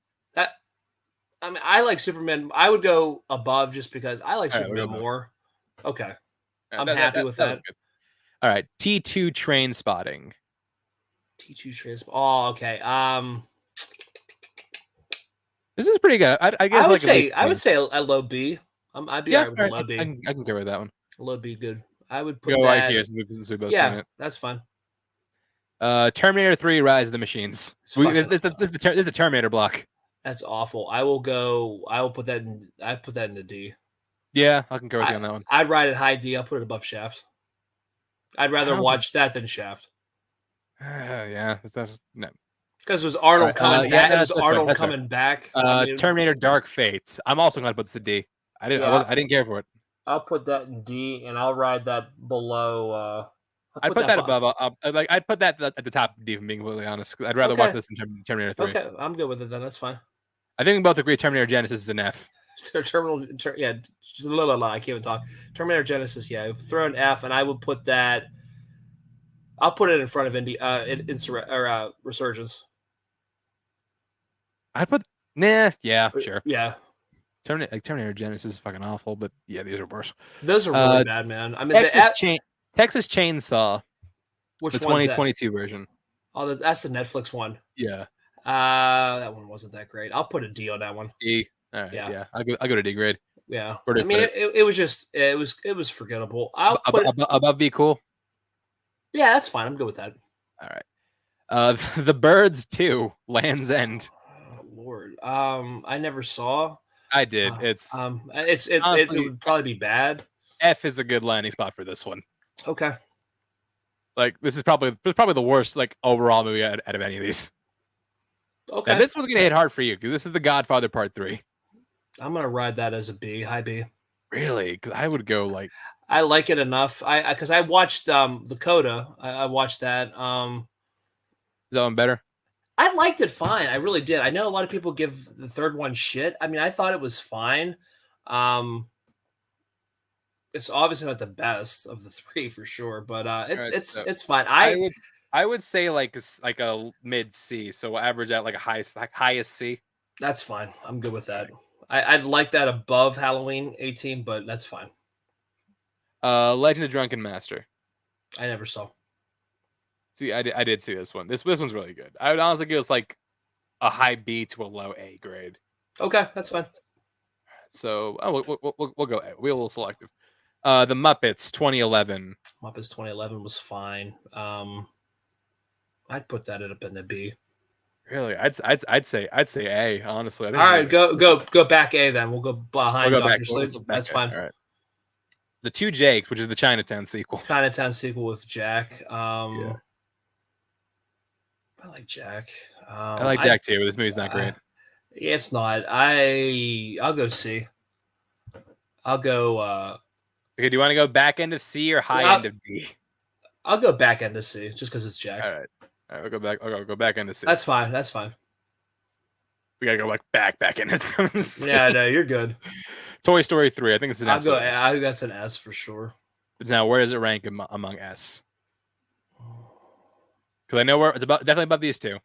I mean, I like Superman. I would go above just because I like Superman more. Okay, I'm happy with that. Good. All right, T2 Train Spotting. T2 Train Spotting. Oh, okay. This is pretty good. I guess I would say a low B. I'd be alright with a low B. I can go with that one. A low B, good. I would put go that right here since we both seen it. That's fine. Terminator 3: Rise of the Machines. This is the Terminator block. That's awful. I will put that in. I put that in the D. Yeah, I can go with you on that one. I'd ride it high D. I'll put it above Shaft. I'd rather watch that than Shaft. Yeah, that's no. Because it was Arnold coming back. It was Arnold coming back. Terminator: Dark Fate. I'm also going to put this in D. I didn't care for it. I'll put that in D, and I'll ride that below. I'd put that above. I'd put that at the top of D, if I'm being completely honest. I'd rather watch this than Terminator 3. Okay, I'm good with it then. That's fine. I think we both agree Terminator Genesis is an F. I can't even talk. Terminator Genesis, yeah. Throw an F, and I would put that. I'll put it in front of Resurgence. I'd put sure. Yeah. Terminator Genesis is fucking awful, but yeah, these are worse. Those are really bad, man. I mean, Texas Chainsaw, which the one's that? 2022 version. Oh, that's the Netflix one. Yeah. That one wasn't that great. I'll put a D on that one. D. All right. Yeah. I'll go to D grade. Yeah. Where do I you mean, put it? it was just it was forgettable. I'll put it, Above B cool. yeah, that's fine. I'm good with that. All right. The Birds 2, Land's End. Oh, Lord. I never saw. I did. It honestly, would probably be bad. F is a good landing spot for this one. Okay. Like this is probably the worst like overall movie out of any of these. Okay. Now, this one's gonna hit hard for you because this is The Godfather Part 3. I'm gonna ride that as a B, high B. Really? Because I would go like I like it enough. Because I watched the Coda. I watched that. Is that one better? I liked it fine. I really did. I know a lot of people give the third one shit. I mean, I thought it was fine. It's obviously not the best of the three for sure, but it's fine. I would say like a mid C, so we'll average out like a highest C. That's fine. I'm good with that. I'd like that above Halloween 18, but that's fine. Legend of Drunken Master. I never saw. See, I did see this one. This one's really good. I would honestly give us like a high B to a low A grade. Okay, that's fine. So we'll go A. We're a little selective. The Muppets 2011. Muppets 2011 was fine. I'd put that up in the B. Really, I'd say A. Honestly, I think all right, go back A then. We'll go behind we'll go Dr. back. Sleep. That's fine. All right. The Two Jakes, which is the Chinatown sequel. Chinatown sequel with Jack. Yeah. I like Jack. I like Jack too, but this movie's not great. Yeah, it's not. I'll go C. I'll go. Okay, do you want to go back end of C or high end of D? I'll go back end of C just because it's Jack. All right, we'll go back. I'll go back end of C. That's fine. That's fine. We gotta go like back end of C. Yeah, no, you're good. Toy Story 3. I think it's an S. I think that's an S for sure. Now, where does it rank among S? Because I know where it's definitely above these two.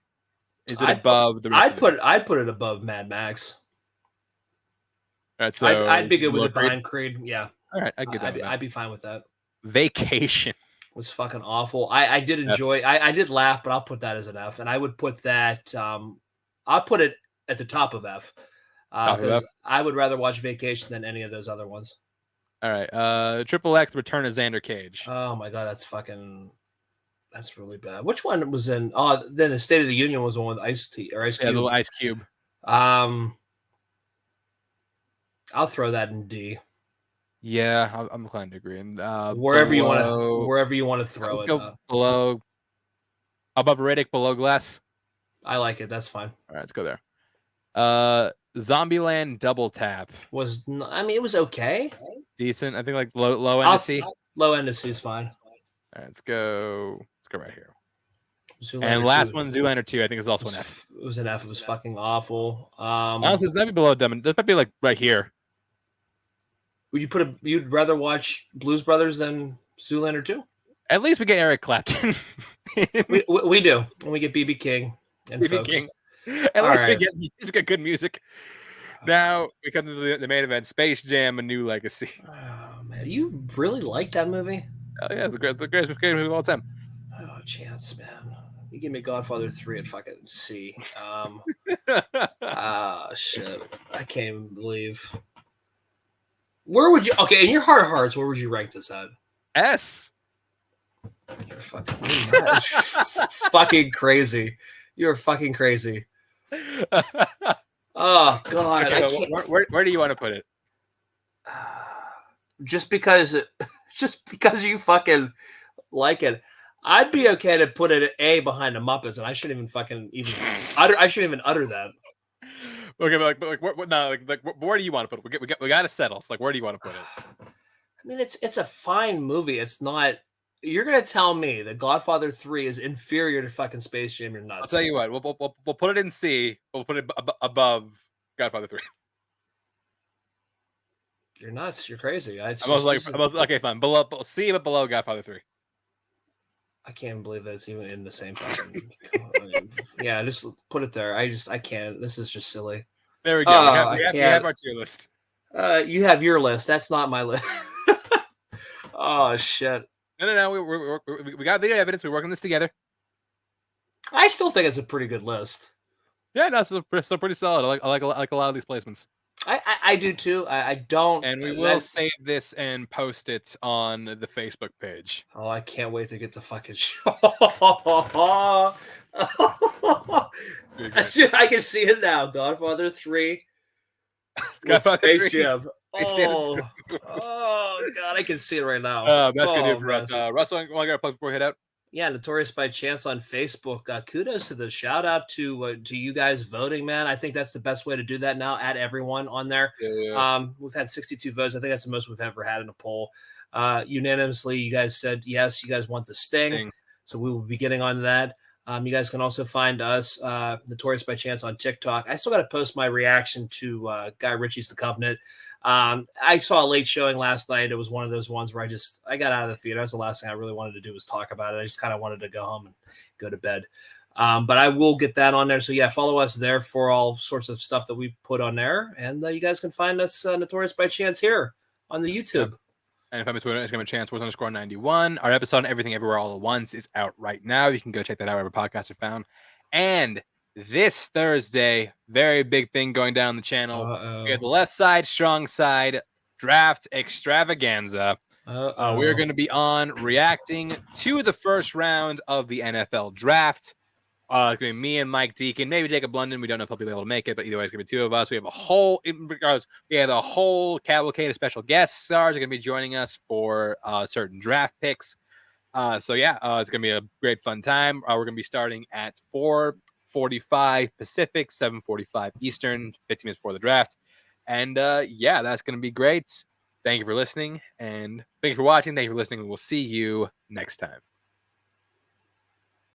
Is it above the rest I'd put it above Mad Max. All right, so I'd be good with it behind Creed. Yeah. All right, I'd get that. I'd be fine with that. Vacation was fucking awful. I did enjoy. I did laugh, but I'll put that as an F, and I would put that. I'll put it at the top of F. Because I would rather watch Vacation than any of those other ones. All right. Triple X Return of Xander Cage. Oh my god, that's really bad. Which one was in? Oh, then the State of the Union was the one with Ice Cube. Yeah, the little Ice Cube. I'll throw that in D. Yeah, I'm inclined to agree. And wherever you want to throw let's it. Go below, above Riddick, below Glass. I like it. That's fine. All right, let's go there. Zombieland Double Tap it was okay, decent. I think like low end of C. Low end of C is fine. All right, let's go right here. Zoolander and last 2, one, Zoolander 2, I think is also an F. It was an F. It was fucking awful. Honestly, it's not below Dumb. That might be like right here. Would you'd rather watch Blues Brothers than Zoolander 2? At least we get Eric Clapton. we do, and we get BB King and BB King. At least we get good music. Now we come to the main event: Space Jam: A New Legacy. Oh man, you really like that movie? Oh yeah, it's the greatest movie of all time. Oh, Chance, man. You give me Godfather 3 at fucking C. Shit. I can't even believe. Where would you... Okay, in your heart of hearts, where would you rank this at? S. You're fucking crazy. You're fucking crazy. Oh, God. Okay, I can't... Where do you want to put it? Just because you fucking like it. I'd be okay to put it at A behind the Muppets, and I shouldn't even utter that. Okay, but where do you want to put it? We got to settle. So, where do you want to put it? I mean, it's a fine movie. It's not. You're gonna tell me that Godfather 3 is inferior to fucking Space Jam? You're nuts. I'll tell you what. We'll put it in C. We'll put it above Godfather 3. You're nuts. You're crazy. Okay, fine. Below C, but below Godfather 3. I can't believe that it's even in the same fucking. Yeah, just put it there. I can't. This is just silly. There we go. We have our tier list. You have your list. That's not my list. Oh shit! No. We got video evidence. We're working this together. I still think it's a pretty good list. Yeah, no, still pretty solid. I like a lot of these placements. I do too. I don't. And we will save this and post it on the Facebook page. Oh, I can't wait to get the fucking show. I can see it now. Godfather 3. Godfather Space 3. Jam. Oh, God, I can see it right now. That's gonna do it for us. Russell, I got a plug before we head out. Yeah, Notorious by Chance on Facebook. Kudos to the shout out to you guys voting, man. I think that's the best way to do that now. Add everyone on there. Yeah. We've had 62 votes. I think that's the most we've ever had in a poll. Unanimously, you guys said yes. You guys want the Sting. So we will be getting on that. You guys can also find us, Notorious by Chance, on TikTok. I still got to post my reaction to Guy Ritchie's The Covenant. I saw a late showing last night. It was one of those ones where I got out of the theater. That's the last thing I really wanted to do was talk about it. I just kind of wanted to go home and go to bed. But I will get that on there. So yeah, follow us there for all sorts of stuff that we put on there. And you guys can find us Notorious by Chance here on the YouTube. Yep. And if I'm Twitter, Instagram, Chance Wars _91. Our episode on Everything Everywhere All at Once is out right now. You can go check that out wherever podcasts are found. And this Thursday, very big thing going down the channel. We have the Left Side, Strong Side Draft Extravaganza. We're going to be on reacting to the first round of the NFL Draft. It's going to be me and Mike Deacon, maybe Jacob London. We don't know if he'll be able to make it, but either way, it's going to be two of us. We have a whole cavalcade of special guest stars are going to be joining us for certain draft picks. So yeah, it's going to be a great fun time. We're going to be starting at 4:45 Pacific, 7:45 Eastern, 15 minutes before the draft. And yeah, that's going to be great. Thank you for listening, and thank you for watching. Thank you for listening. We'll see you next time.